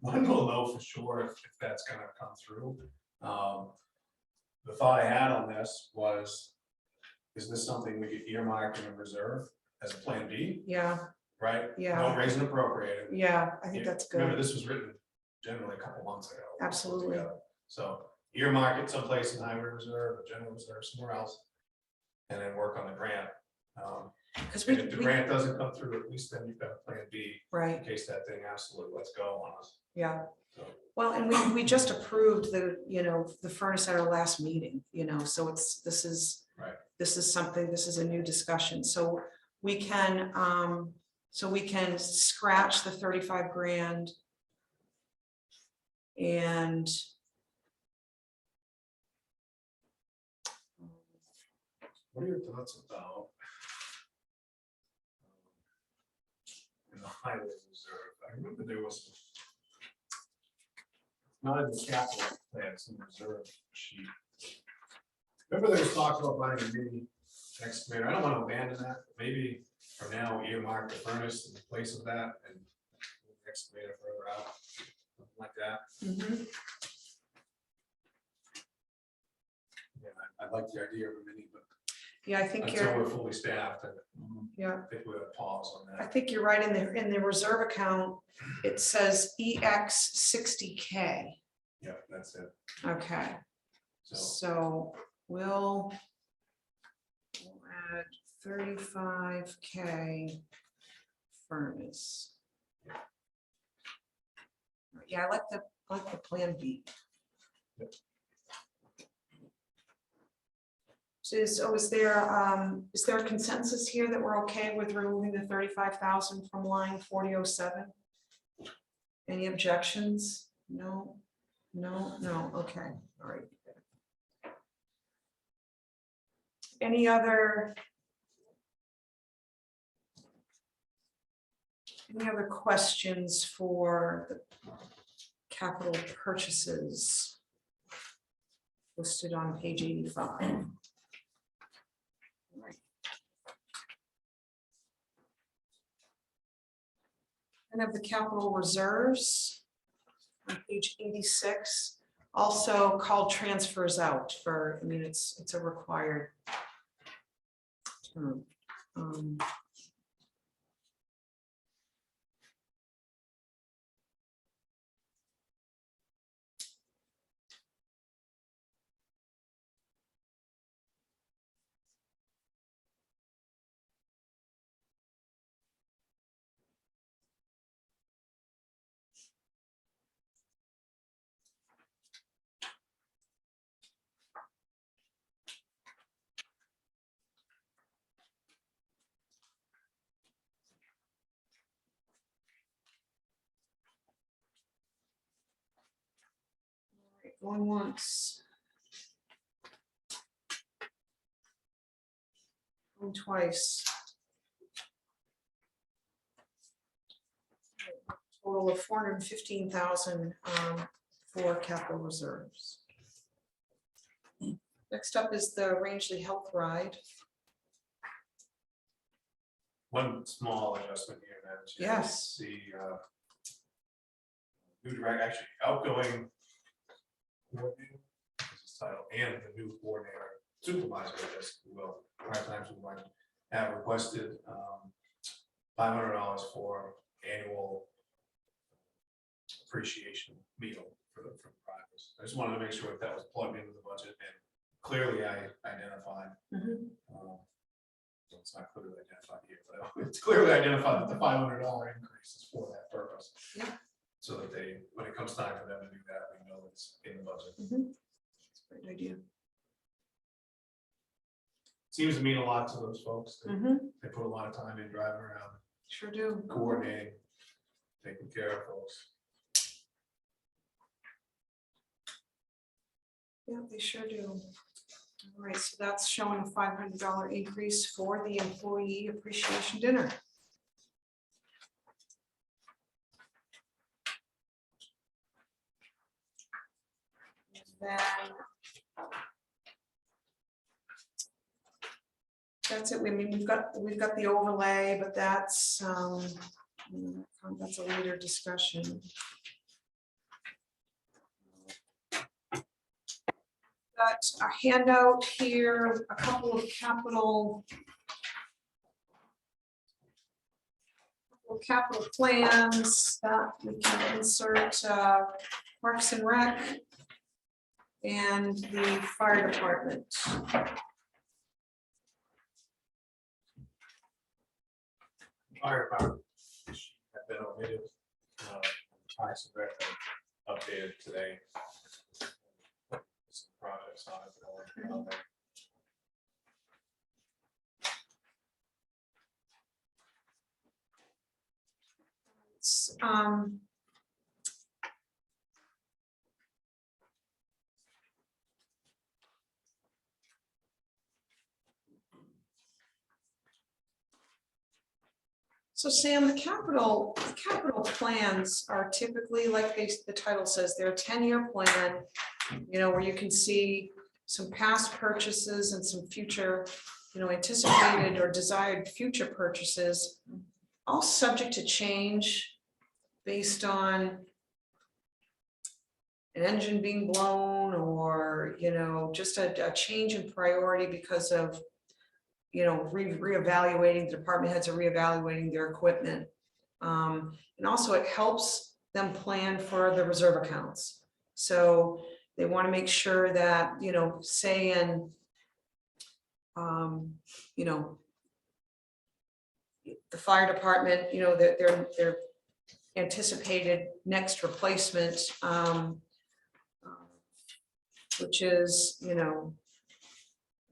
When we'll know for sure if that's gonna come through. The thought I had on this was, is this something we could earmark in a reserve as a plan B, Yeah, right? Yeah. Don't raise and appropriate it. yeah, I think that's Remember, good. this was written generally a couple months ago. Absolutely. So earmark it someplace in highway reserve, or general reserve, somewhere else, and then work on the grant. Because And if the grant doesn't come through, at least then you've got a plan B right, in case that thing absolutely lets go on us. yeah. So, Well, and we just approved the furnace at our last meeting, you know, so this is Right. This is something, this is a new discussion, so we can scratch the 35 grand. And What are your thoughts about in the highway reserve? I remember there was not in the capital plan, it's in the reserve sheet. Remember there was talk about buying a mini excavator. I don't want to abandon that, but maybe for now earmark the furnace in place of that and move the excavator further out, something like that. Yeah, I like the idea of a mini, but Yeah, I think until you're, we're fully staffed, yeah, I think we'll pause on I that. think you're right. In the reserve account, it says EX 60K. Yeah, that's it. Okay, So, so we'll add 35K furnace. Yeah, I like the plan B. Yep. So is there a consensus here that we're okay with removing the 35,000 from line 4007? Any objections? No, okay, all right. Any other questions for the capital purchases listed on page 85? Right. And of the capital reserves on page 86, also called transfers out for, I mean, it's a required term. Going once. Going twice. Total of 415,000 for capital reserves. Next up is the Rangeley Health Ride. one small adjustment here, Madam Chair. Yes. The new direct, actually outgoing coordinator, is his title, and the new coordinator, supervisor, I guess, we will, part-time supervisor, have requested $500 for annual appreciation meal for the progress. I just wanted to make sure that was plugged into the budget, and clearly I identified. So it's not clearly identified here, but it's clearly identified that the $500 increase is for that purpose. Yeah. So that they, when it comes time for them to do that, we know it's in the budget. That's a great idea. Seems to mean a lot to those folks. They put a lot of time in driving around, Sure do. coordinating, taking care of folks. Yeah, they sure do. All right, so that's showing a $500 increase for the employee appreciation dinner. And then that's it. I mean, we've got the overlay, but that's a later discussion. Got a handout here, a couple of capital plans that we can insert, Parks and Rec and the fire department. Fire department have been omitted. Parks and Rec updated today. Some projects on it. On there. So Sam, the capital plans are typically, like the title says, they're a 10-year plan, you know, where you can see some past purchases and some future, you know, anticipated or desired future purchases, all subject to change based on an engine being blown, or, you know, just a change in priority because of, you know, reevaluating, the department heads are reevaluating their equipment. And also it helps them plan for the reserve accounts. So they want to make sure that, you know, say in, you know, the fire department, you know, their anticipated next replacement, which is, you know,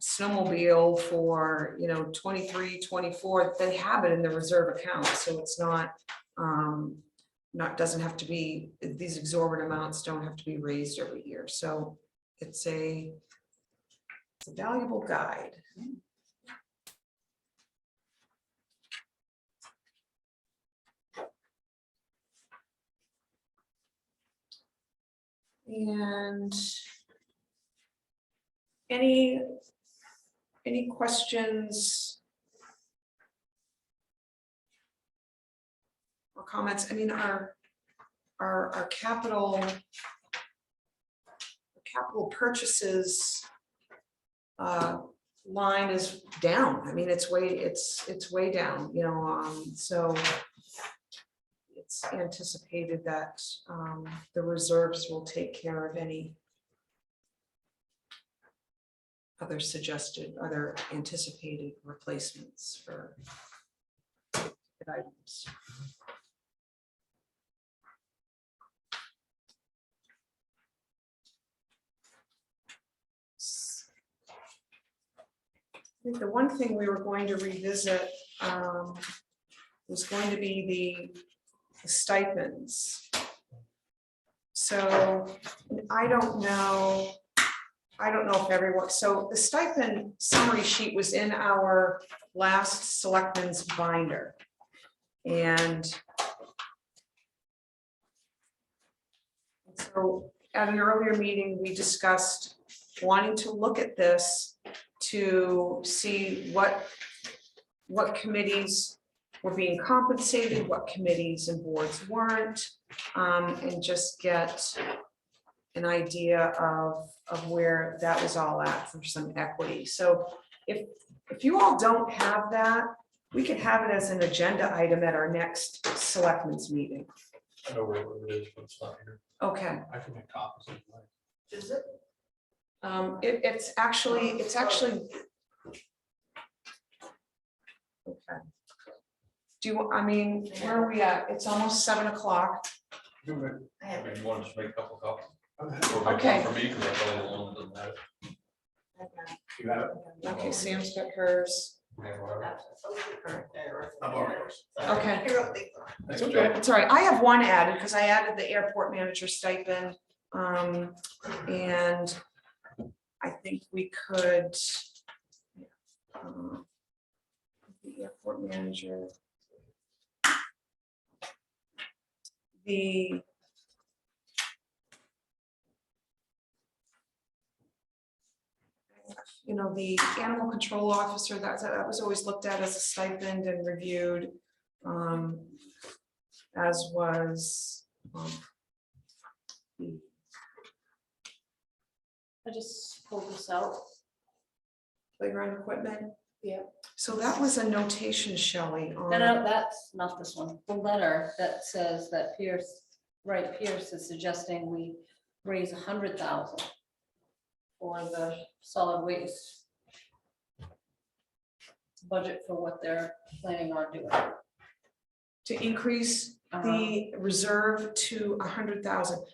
snowmobile for, you know, 23, 24, they have it in the reserve account, so it's not, doesn't have to be, these exorbitant amounts don't have to be raised every year, so it's a valuable guide. And any questions or comments? I mean, our capital purchases line is down. I mean, it's way down, you know, so it's anticipated that the reserves will take care of any other anticipated replacements for items. I think the one thing we were going to revisit was going to be the stipends. So I don't know if everyone, so the stipend summary sheet was in our last selectmen's binder. And so at an earlier meeting, we discussed wanting to look at this to see what committees were being compensated, what committees and boards weren't, and just get an idea of where that was all at for some equity. So if you all don't have that, we could have it as an agenda item at our next selectmen's meeting. I know where it is, but it's not here. Okay. I can make copies of it. Is it? It's actually. Okay. I mean, where are we at? It's almost 7 o'clock. I I have mean, you want to just make a couple copies? Okay. Or make Okay. one for me, because I follow along, it doesn't matter. You got it? Okay, Sam's got hers. Yeah, whatever. I'm all yours. Okay. Thanks, okay. Joe. It's all right. I have one added because I added the airport manager stipend. And I think we could. The airport manager. The. You know, the animal control officer, that was always looked at as a stipend and reviewed. As was. I just pulled this out. Playground equipment. Yeah. So that was a notation, Shelley. No, no, that's not this one. The letter that says that Pierce is suggesting we raise 100,000 for the solid waste budget for what they're planning on doing. To increase the reserve to 100,000.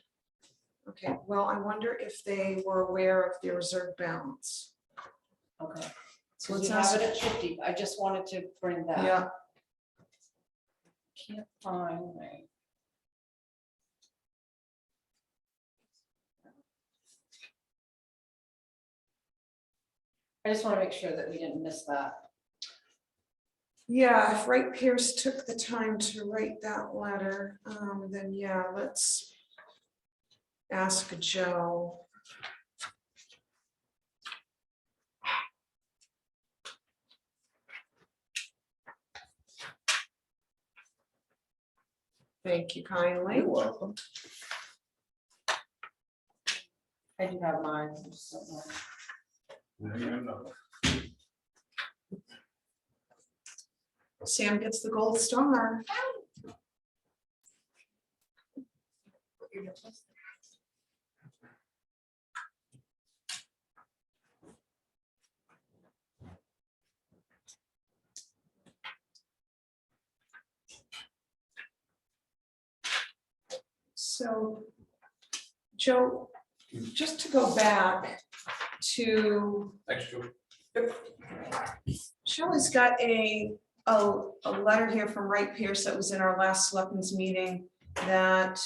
Okay, well, I wonder if they were aware of the reserve balance. Okay. So So let's we have ask. it at 50. I just wanted to bring that. Yeah, Can't find my. I just want to make sure that we didn't miss that. yeah, if Wright Pierce took the time to write that letter, then yeah, let's ask Joe. Thank you kindly. You're welcome. I do have mine. I just don't know. Sam gets the gold star. So, Joe, just to go back to, Thanks, Joe. Shelley's got a letter here from Wright Pierce that was in our last selectmen's meeting that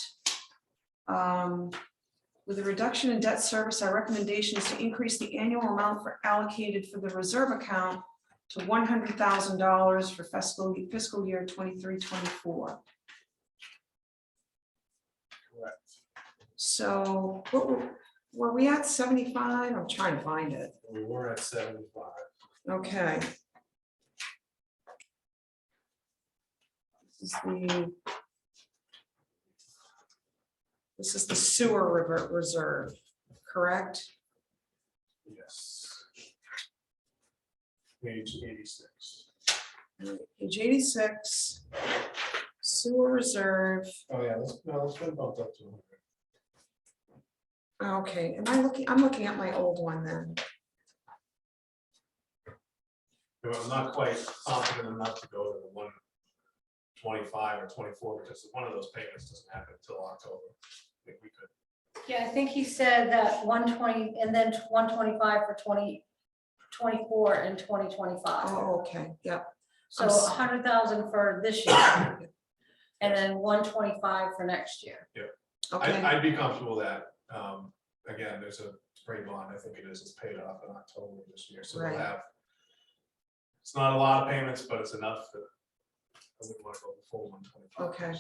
with a reduction in debt service, our recommendation is to increase the annual amount allocated for the reserve account to $100,000 for fiscal year 23-24. So what were we at 75? I'm trying to find it. We were at 75. Okay. This is the sewer reserve, correct? Yes. Page 86. Page 86, sewer reserve. Oh, yeah, let's go bumped up to 100. Okay, I'm looking at my old one then. I'm not quite confident enough to go to the 125 or 24 because one of those payments doesn't happen until October. I think we could. Yeah, I think he said that 120 and then 125 for 2024 and 2025. Oh, okay, yep. So 100,000 for this year. And then 125 for next year. Okay, I'd be comfortable with that. Again, there's a spring bond, I think it is, it's paid off in October of this year, so we'll Right. have. It's not a lot of payments, but it's enough that I wouldn't want to go before 125. Okay.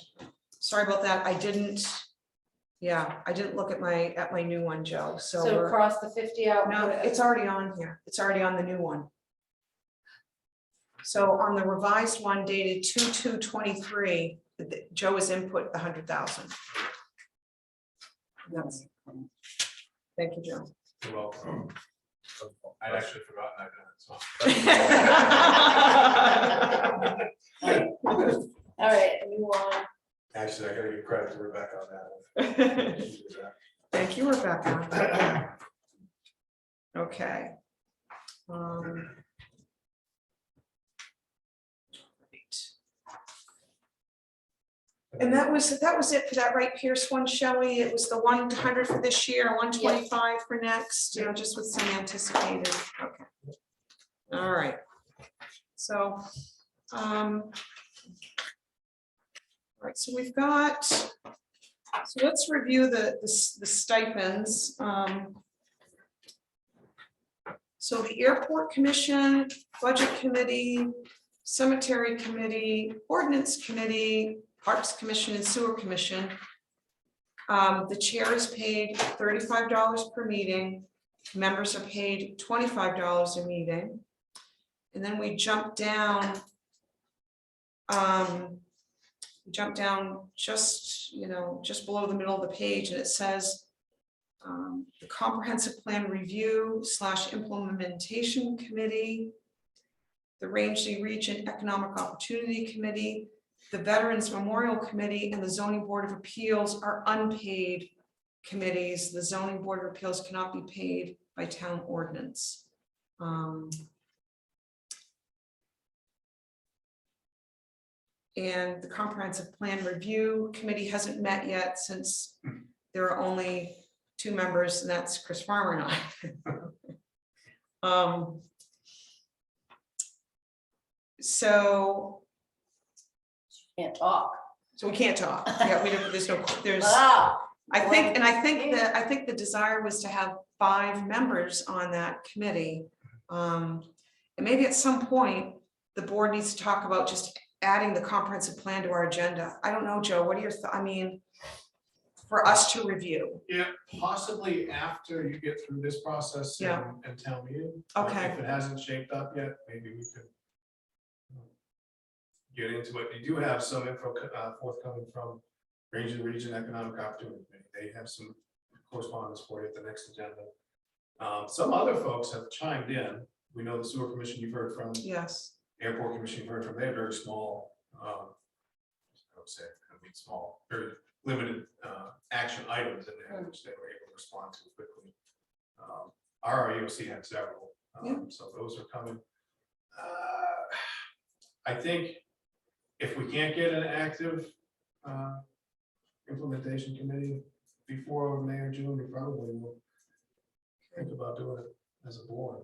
Sorry about that. I didn't look at my new one, Joe, so. So we're- cross the 50 out. No, it's already on here. It's already on the new one. So on the revised one dated 2/2/23, Joe has input the 100,000. Yes. Thank you, Joe. You're welcome. I'd actually forgotten I done it, so. All right, and you want, Actually, I gotta give credit to Rebecca on that one. She did that. Thank you, Rebecca. Okay. And that was it for that Wright Pierce one, Shelley. It was the 100 for this year, 125 for next, just with some anticipated. Okay. All right. So, all right, so we've got, so let's review the stipends. So the Airport Commission, Budget Committee, Cemetery Committee, Ordinance Committee, Parks Commission and Sewer Commission. The chair is paid $35 per meeting. Members are paid $25 a meeting. And then we jump down. Just below the middle of the page, and it says the Comprehensive Plan Review / Implementation Committee, the Rangeley Region Economic Opportunity Committee, the Veterans Memorial Committee, and the Zoning Board of Appeals are unpaid committees. The Zoning Board of Appeals cannot be paid by town ordinance. And the Comprehensive Plan Review Committee hasn't met yet since there are only 2 members, and that's Chris Farmer and I. So can't talk. we can't talk. Yeah, there's. Ah, I think the desire was to have 5 members on that committee. And maybe at some point, the board needs to talk about just adding the comprehensive plan to our agenda. I don't know, Joe, what are your thoughts? I mean, for us to review. Yeah, possibly after you get through this process and tell me. Okay. If it hasn't shaped up yet, maybe we could get into it. You do have some info forthcoming from Rangeley Region Economic Opportunity Committee. They have some correspondence for you at the next agenda. Some other folks have chimed in. We know the sewer commission you've heard from, Yes, airport commission you've heard from, they're very small. I would say, small, very limited action items in there, which they were able to respond to quickly. Our EOC had several, so those are coming. I think if we can't get an active implementation committee before May or June, we probably will think about doing it as a board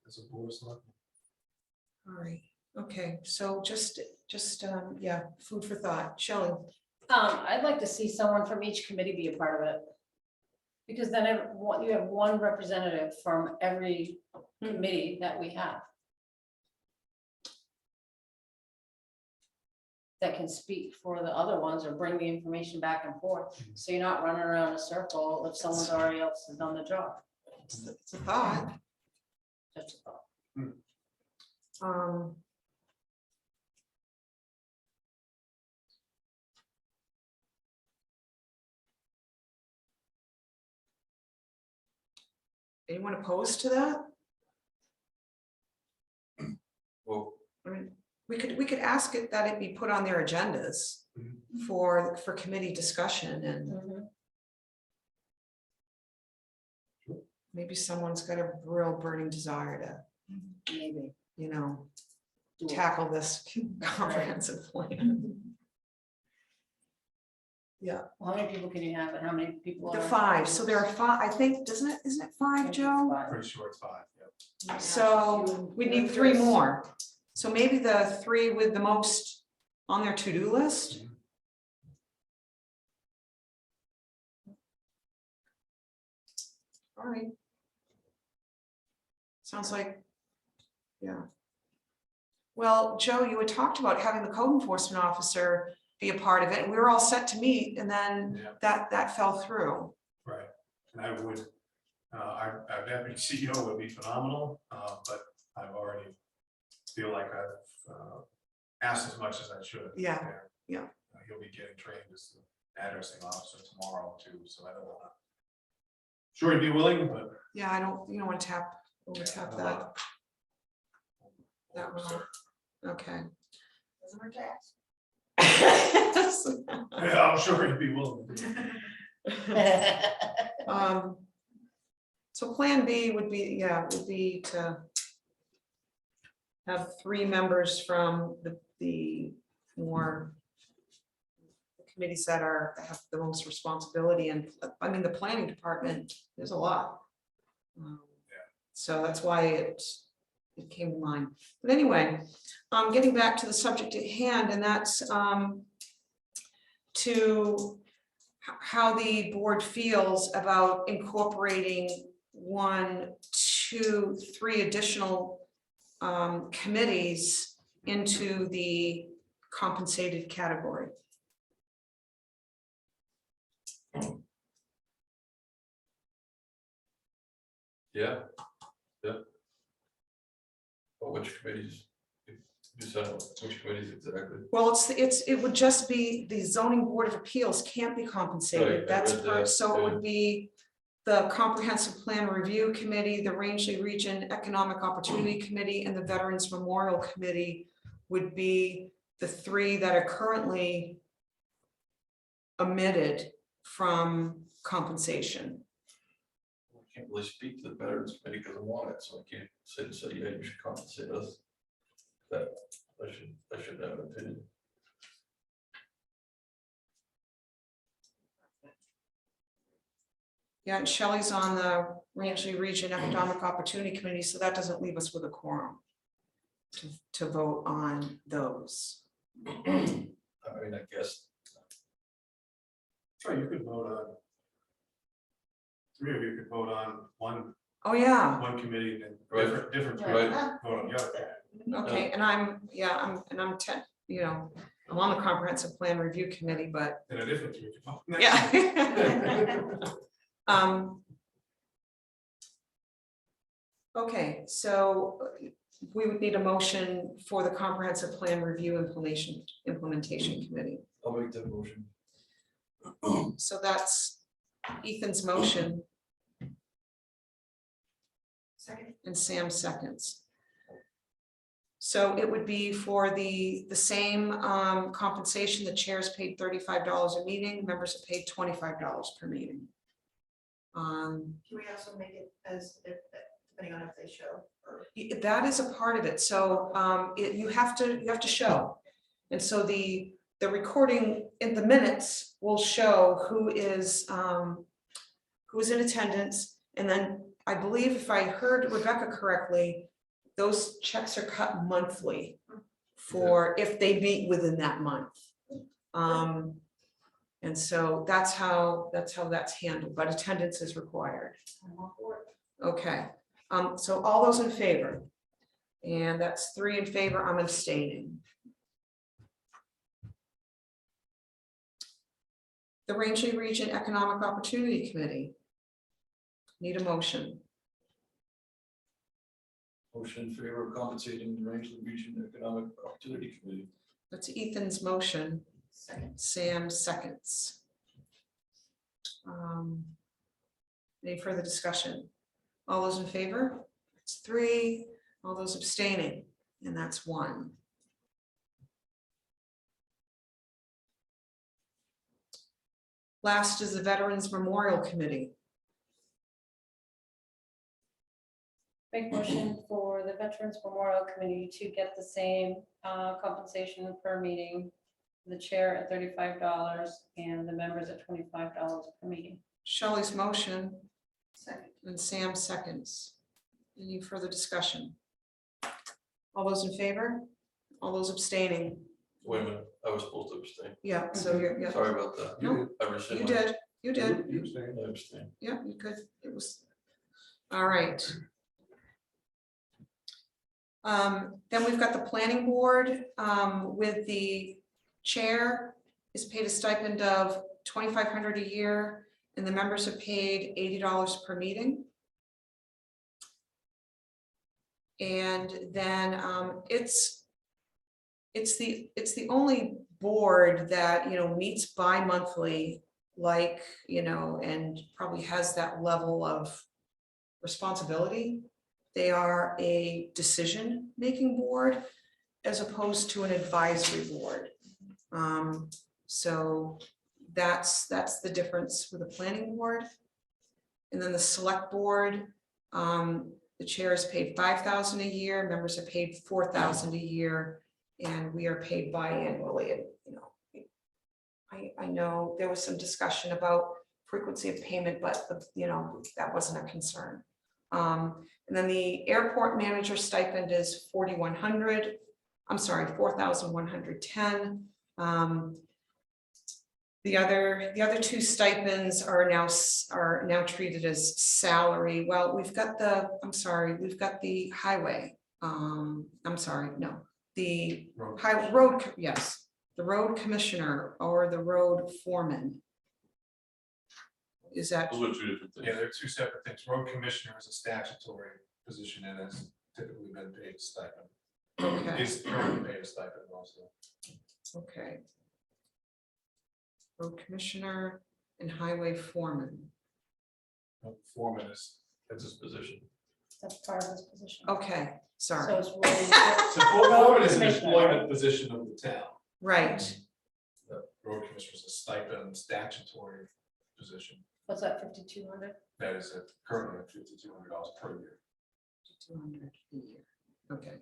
of selectmen. all right, okay, so just, yeah, food for thought. Shelley? I'd like to see someone from each committee be a part of it. Because then you have one representative from every committee that we have. That can speak for the other ones or bring the information back and forth. So you're not running around in a circle if someone's already else has done the job. It's a thought. Just a thought. Anyone opposed to that? Well, I mean, we could ask it that it be put on their agendas Mhm. for committee discussion, and maybe someone's got a real burning desire to, Maybe. you know, Do it. tackle this comprehensive plan. Well, how many people can you have and how many people? The are- 5, so there are 5, I think, isn't it 5, Joe? Five. Pretty sure it's 5, yeah. So we need 3 more. So maybe the 3 with the most on their to-do list. All right. Sounds like, yeah. Well, Joe, you had talked about having the code enforcement officer be a part of it, and we were all set to meet, and then Yeah. that fell through. Right, and I would, our deputy CEO would be phenomenal, but I've already feel like I've asked as much as I should. Yeah, there. yeah. He'll be getting trained as the addressing officer tomorrow too, so I don't wanna. Sure, he'd be willing, but. Yeah, I don't, you don't want to over tap that. That one. Okay. Doesn't hurt to ask. Yeah, I'm sure he'd be willing. So plan B would be, to have 3 members from the more committees that have the most responsibility, and I mean, the planning department, there's a lot. So that's why it came to mind. But anyway, getting back to the subject at hand, and that's to how the board feels about incorporating 1, 2, 3 additional committees into the compensated category. yeah. But which committees? You said which committees exactly? Well, it would just be the zoning board of appeals can't be compensated. Right, I That's read that, so it yeah. would be the comprehensive plan review committee, the Rangeley Region Economic Opportunity Committee, and the Veterans Memorial Committee would be the 3 that are currently omitted from compensation. I can't really speak to the Veterans Committee because I'm on it, so I can't say, yeah, you should compensate us. That, I should have an opinion. Yeah, and Shelley's on the Rangeley Region Economic Opportunity Committee, so that doesn't leave us with a quorum to vote on those. I mean, I guess, Sure, you could vote on. 3 of you could vote on one Oh, yeah, committee and Right. different. Right. Vote on the other. okay, and I'm 10, I'm on the comprehensive plan review committee, but And a different 3 could vote. yeah. Okay, so we would need a motion for the comprehensive plan review implementation committee. I'll make that motion. So that's Ethan's motion Second. and Sam seconds. So it would be for the same compensation. The chair is paid $35 a meeting, members are paid $25 per meeting. Can we also make it as, depending on if they show? Or That is a part of it, so you have to show. And so the recording in the minutes will show who is in attendance. And then I believe if I heard Rebecca correctly, those checks are cut monthly for if they meet within that month. And so that's how that's handled, but attendance is required. I'm all for it. Okay, so all those in favor? And that's 3 in favor, I'm abstaining. The Rangeley Region Economic Opportunity Committee. Need a motion. Motion in favor of compensating the Rangeley Region Economic Opportunity Committee. That's Ethan's motion. Second. Sam seconds. Any further discussion? All those in favor? It's 3. All those abstaining, and that's 1. Last is the Veterans Memorial Committee. Make motion for the Veterans Memorial Committee to get the same compensation per meeting. The chair at $35 and the members at $25 per meeting. Shelley's motion Second. and Sam seconds. Any further discussion? All those in favor? All those abstaining? Wait a minute, I was supposed to abstain. Yeah, so you're, yeah, Sorry about that. No, I rescind you my- did, you did. You abstain. I abstain. Yeah, you could, it was, all right. Then we've got the planning board, with the chair is paid a stipend of $2,500 a year, and the members are paid $80 per meeting. And then it's the only board that, you know, meets bi-monthly, like, you know, and probably has that level of responsibility. They are a decision-making board as opposed to an advisory board. So that's the difference with the planning board. And then the select board, the chair is paid $5,000 a year, members are paid $4,000 a year, and we are paid biannually. And, you know, I know there was some discussion about frequency of payment, but you know, that wasn't a concern. And then the airport manager stipend is $4,100. I'm sorry, $4,110. The other 2 stipends are now treated as salary. Well, we've got the highway. I'm sorry, no, the yes, the road commissioner or the road foreman. Is that? Those are 2 different things. Yeah, they're 2 separate things. Road commissioner is a statutory position and has typically been paid stipend. Okay, Is currently paid a stipend also. okay. Road commissioner and highway foreman. Foreman is, That's his position. That's part of this position. Okay, So sorry, it's really. so foreman is an Commissioner, employment position of the town. right. The road commissioner is a stipend statutory position. What's that, 5,200? That is currently at $5,200 per year. 200 a year, okay.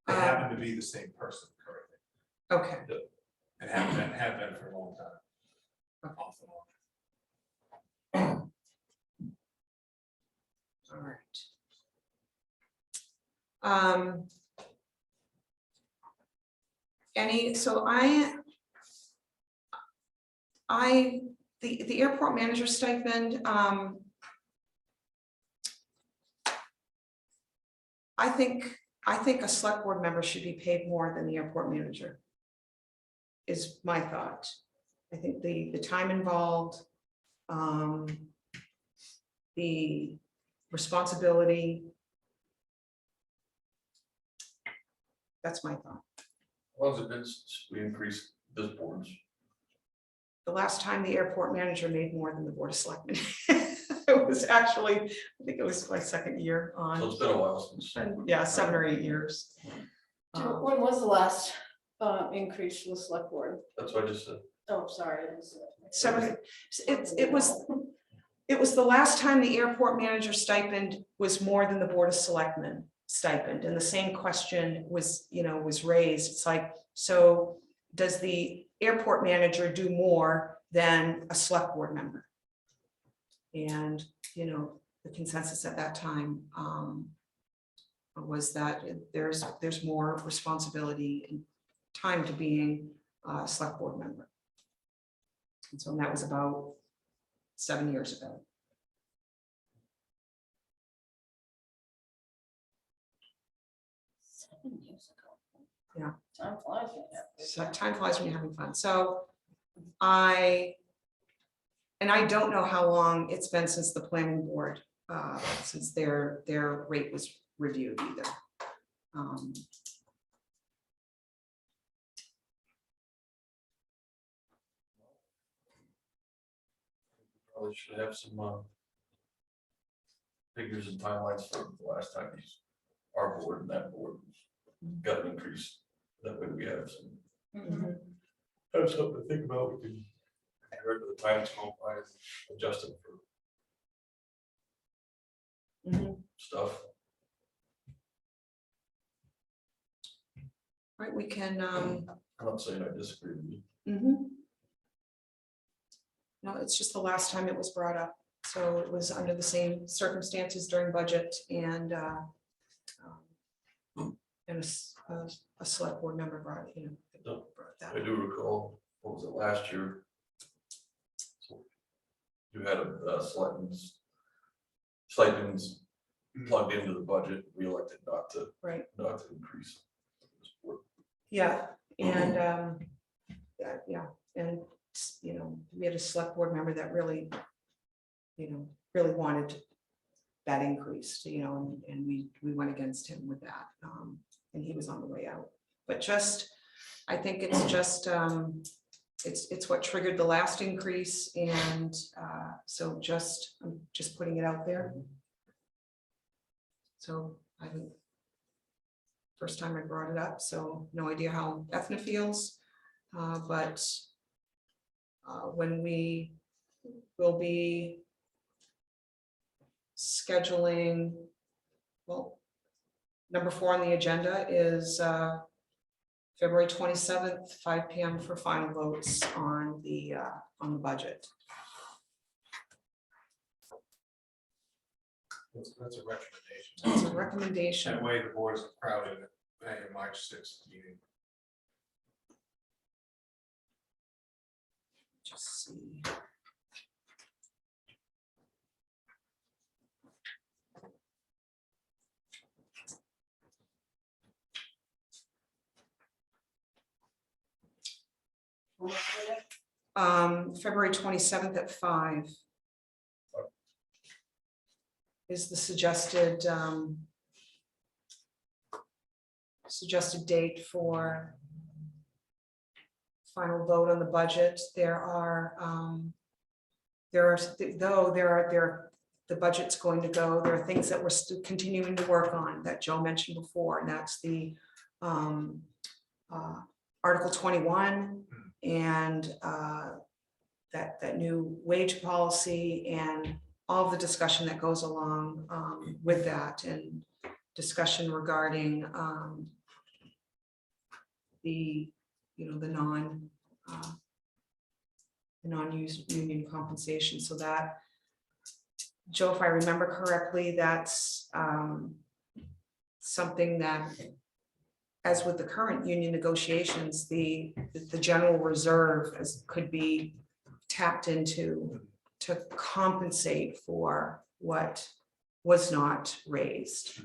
They happen to be the same person currently Okay, and have been for a long time. Off and on. all right. The airport manager stipend, I think a select board member should be paid more than the airport manager. Is my thought. I think the time involved, the responsibility. That's my thought. How long has it been since we increased this board's the last time the airport manager made more than the Board of Selectmen. It was actually, I think it was my second year So on, it's been a while since. and yeah, 7 or 8 years. When was the last increase for the select board? That's what I just said. Oh, sorry. It was, 7, it was the last time the airport manager stipend was more than the Board of Selectmen stipend, and the same question was, was raised. It's like, so does the airport manager do more than a select board member? And, the consensus at that time was that there's more responsibility and time to being a select board member. And so that was about 7 years ago. Yeah. Time flies. when you're happy. So time flies when you're having fun. So I don't know how long it's been since the planning board, since their rate was reviewed either. Probably should have some figures and timelines for the last time our board and that board got an increase. That way we have some. Mhm. Have something to think about. We can compare to the time scope by adjusting for Mhm. stuff. Right, we can, I'm not saying I disagree with you. no, it's just the last time it was brought up. So it was under the same circumstances during budget, and a select board member brought, brought that I up. do recall, what was it, last year? So you had a stipends plugged into the budget, we elected not to increase. Yeah, and and we had a select board member that really, really wanted that increase, and we went against him with that, and he was on the way out. But I think it's just it's what triggered the last increase, and so I'm just putting it out there. So I think first time I brought it up, so no idea how Ethna feels, but when we will be scheduling, well, number 4 on the agenda is February 27th, 5 p.m. for final votes on the budget. That's a recommendation. It's a recommendation. That way the board isn't crowded at your March 6th meeting. Just see. February 27th at 5 is the suggested date for final vote on the budget. The budget's going to go, there are things that we're still continuing to work on that Joe mentioned before, and that's the Article 21 and that new wage policy and all of the discussion that goes along with that, and discussion regarding the non-union compensation. So that, Joe, if I remember correctly, that's something that, as with the current union negotiations, the general reserve could be tapped into to compensate for what was not raised.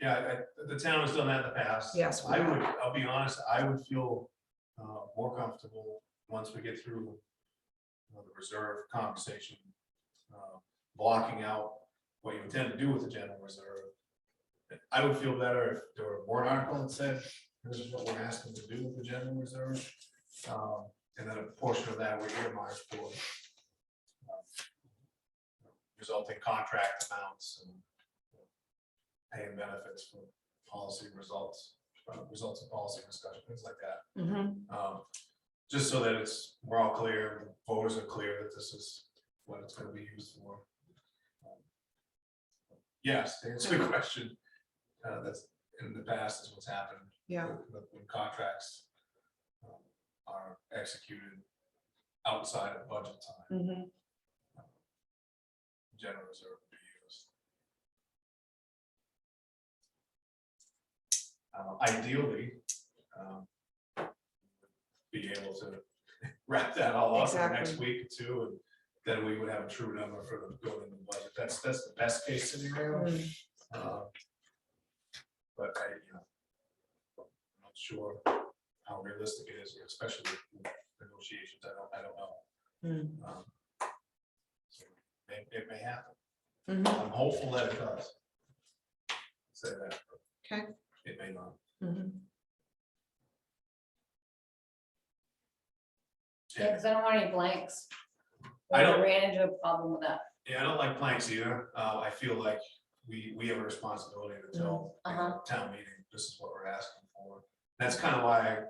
Yeah, the town has done that in the past. Yes, we have. I'll be honest, I would feel more comfortable once we get through the reserve compensation, blocking out what you intend to do with the general reserve. I would feel better if there were a warrant article that said, this is what we're asking to do with the general reserve. And then a portion of that we earmarked for resulting contract amounts and paying benefits for policy results, results of policy discussion, things like that. Just so that we're all clear, voters are clear that this is what it's gonna be used for. Yes, to answer the question, that's in the past is what's happened. Yeah. When contracts are executed outside of budget time, general reserve will be used. Ideally, be able to wrap that all up in the next Exactly. week or two, and then we would have a true number for the going in the budget. That's the best case scenario. But I'm not sure how realistic it is, especially with negotiations. I don't know. So it may happen. I'm hopeful that it does. Say that. Okay. It may not. Yeah, because I don't want any blanks. I don't- Ran into a problem with that. Yeah, I don't like blanks either. I feel like we have a responsibility to tell town meeting, this is what we're asking for. That's kind of why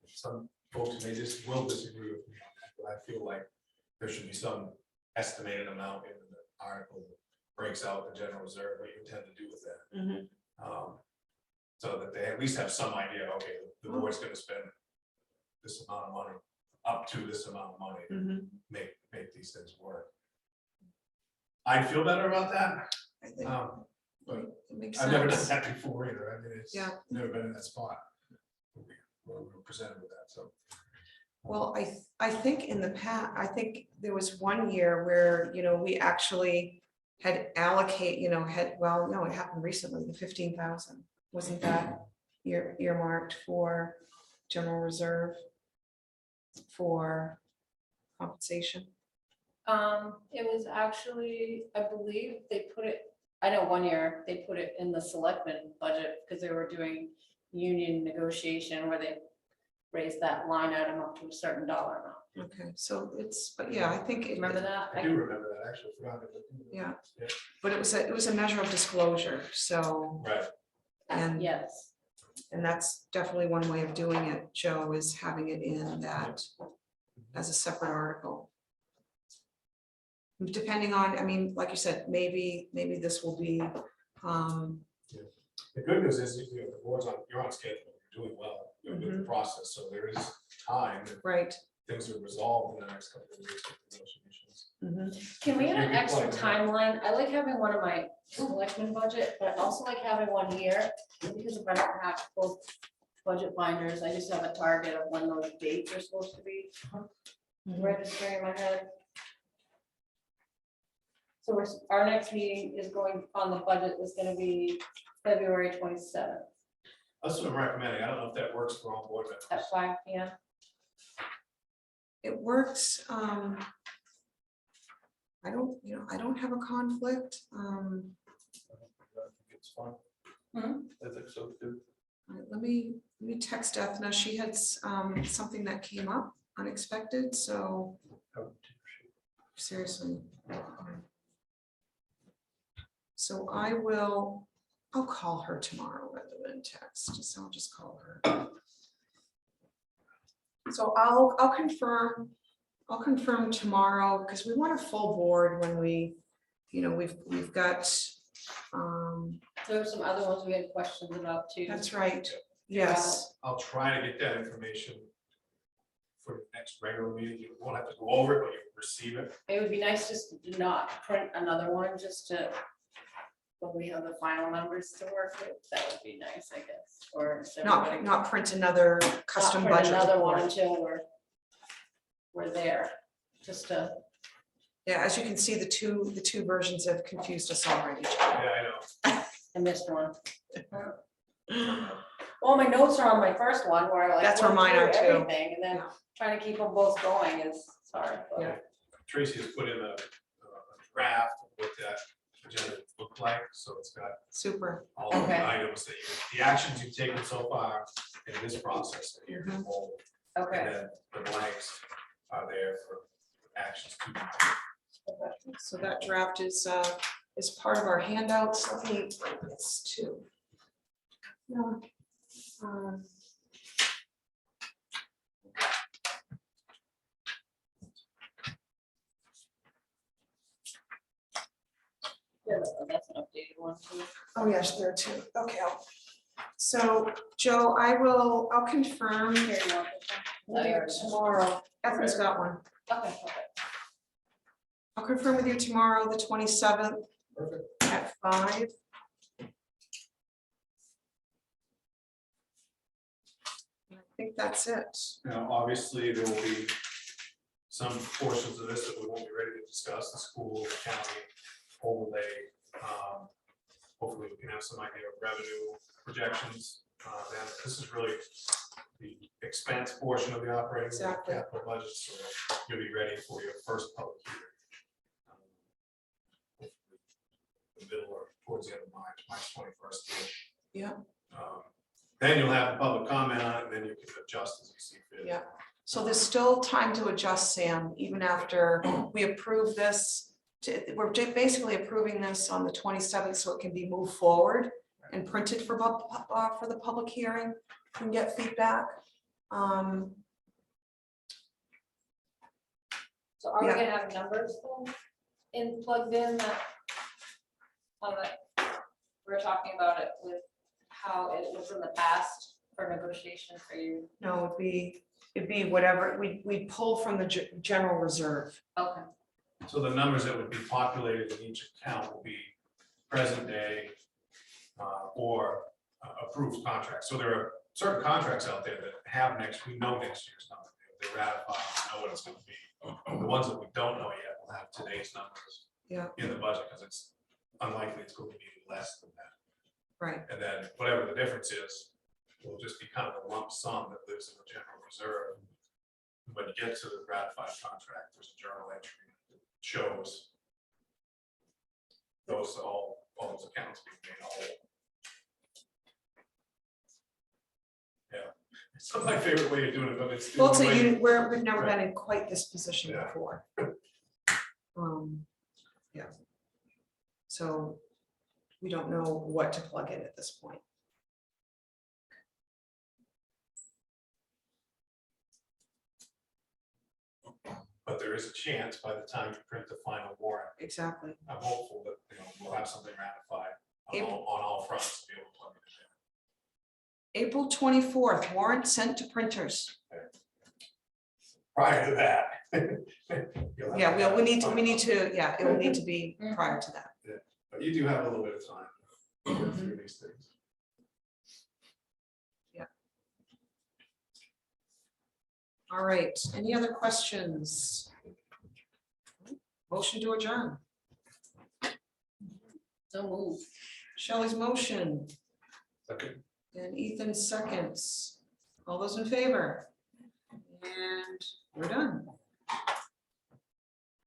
some folks may just will disagree with me on that, but I feel like there should be some estimated amount in the article that breaks out the general reserve, what you intend to do with that. So that they at least have some idea, okay, the board's gonna spend this amount of money, up to this amount of money, make these things work. I'd feel better about that. I think But it makes I've never done sense. that before either. I mean, it's Yeah. never been in that spot. Where we were presented with that, so. Well, I think in the past, I think there was one year where, we actually had well, no, it happened recently, the 15,000. Wasn't that earmarked for general reserve for compensation? It was actually, I believe they put it, I know one year they put it in the selectmen budget because they were doing union negotiation where they raised that line item up to a certain dollar amount. Okay, so but yeah, I think. Remember that? I do remember that, actually, forgot it. Yeah. But it was a measure of disclosure, so. Right. And Yes. And that's definitely one way of doing it, Joe, is having it in that as a separate article. Depending on, I mean, like you said, maybe this will be, The good news is, the board's you're on schedule, you're doing well, you're with the process, so there is time, and right. things are resolved in the next couple of weeks with negotiations. Can we have an You can extra plug it in. timeline? I like having one of my selectmen budget, but I also like having one here, because if I don't have both budget binders, I just have a target of when those dates are supposed to be registering in my head. So our next meeting is going on the budget is gonna be February 27th That's what I'm recommending, I don't know if that works for all board members. at 5 p.m. It works. I don't have a conflict. It's fun. Hmm? I think so too. All right, let me text Ethna. She had something that came up unexpected, so seriously. So I'll call her tomorrow rather than text, so I'll just call her. So I'll confirm tomorrow, because we want a full board when we've got, There were some other ones we had questions about too. that's right, yes, I'll try to get that information for the next regular meeting, you won't have to go over it, but you receive it. It would be nice just to not print another one, just to, when we have the final numbers to work with, that would be nice, I guess, or. is everybody- not print another not custom print budget Another one report. until we're there, just to. Yeah, as you can see, the two versions have confused us already. Yeah, I know. I missed one. Well, my notes are on my first one where I like. That's where went mine are through too. Everything, and then Yeah. trying to keep them both going is hard. but- Yeah. Tracy has put in a draft of what that agenda looked like, so it's got Super, all the Okay. items that the actions you've taken so far in this process. that you're involved with. And Okay. then the blanks are there for actions to be taken. So that draft is part of our handouts. Let me bring this to. No. Yeah, that's an updated one too. Oh, yes, there too. Okay. So Joe, I'll confirm Here, you want this one? No, you already have tomorrow. Ethan's got one. it. Okay, okay. I'll confirm with you tomorrow, the 27th Perfect. at 5. I think that's it. Now, obviously, there will be some portions of this that we won't be ready to discuss, the school, the county, overlay. Hopefully, we can have some idea of revenue projections. Then this is really the expense portion of the operating Exactly. capital budget, so you'll be ready for your first public hearing. Hopefully the middle or towards the end of March 21st. Yeah. Then you'll have the public comment on it, and then you can adjust as you see fit. Yeah. So there's still time to adjust, Sam, even after we approve this. We're basically approving this on the 27th, so it can be moved forward and printed for the public hearing and get feedback. So are we Yeah. gonna have numbers then plugged in that? On that, we're talking about it with how it was in the past for negotiation for you. No, it'd be whatever, we pull from the general reserve. Okay. So the numbers that would be populated in each account will be present day or approved contracts. So there are certain contracts out there that have we know next year's number. They're ratified, we know what it's going to be. The ones that we don't know yet will have today's numbers in the budget because it's unlikely it's going to be less than that. Right. And then whatever the difference is, will just be kind of a lump sum that lives in the general reserve. When you get to the ratified contract, there's a journal entry that shows all those accounts being made whole. Yeah, it's not my favorite way of doing it, but it's. Well, the way- we've never Right. been in quite this position Yeah. before. Yeah. So we don't know what to plug in at this point. But there is a chance by the time you print the final warrant, Exactly. I'm hopeful that, we'll have something ratified on April. all fronts to be able to plug it in. April 24th, warrant sent to printers. Prior to that. you'll have Yeah, to have we need it. to, yeah, it will need to be prior to that. But you do have a little bit of time to go through these things. All right, any other questions? Motion to adjourn. So move. Shelley's motion Okay. and Ethan seconds. All those in favor? And we're done.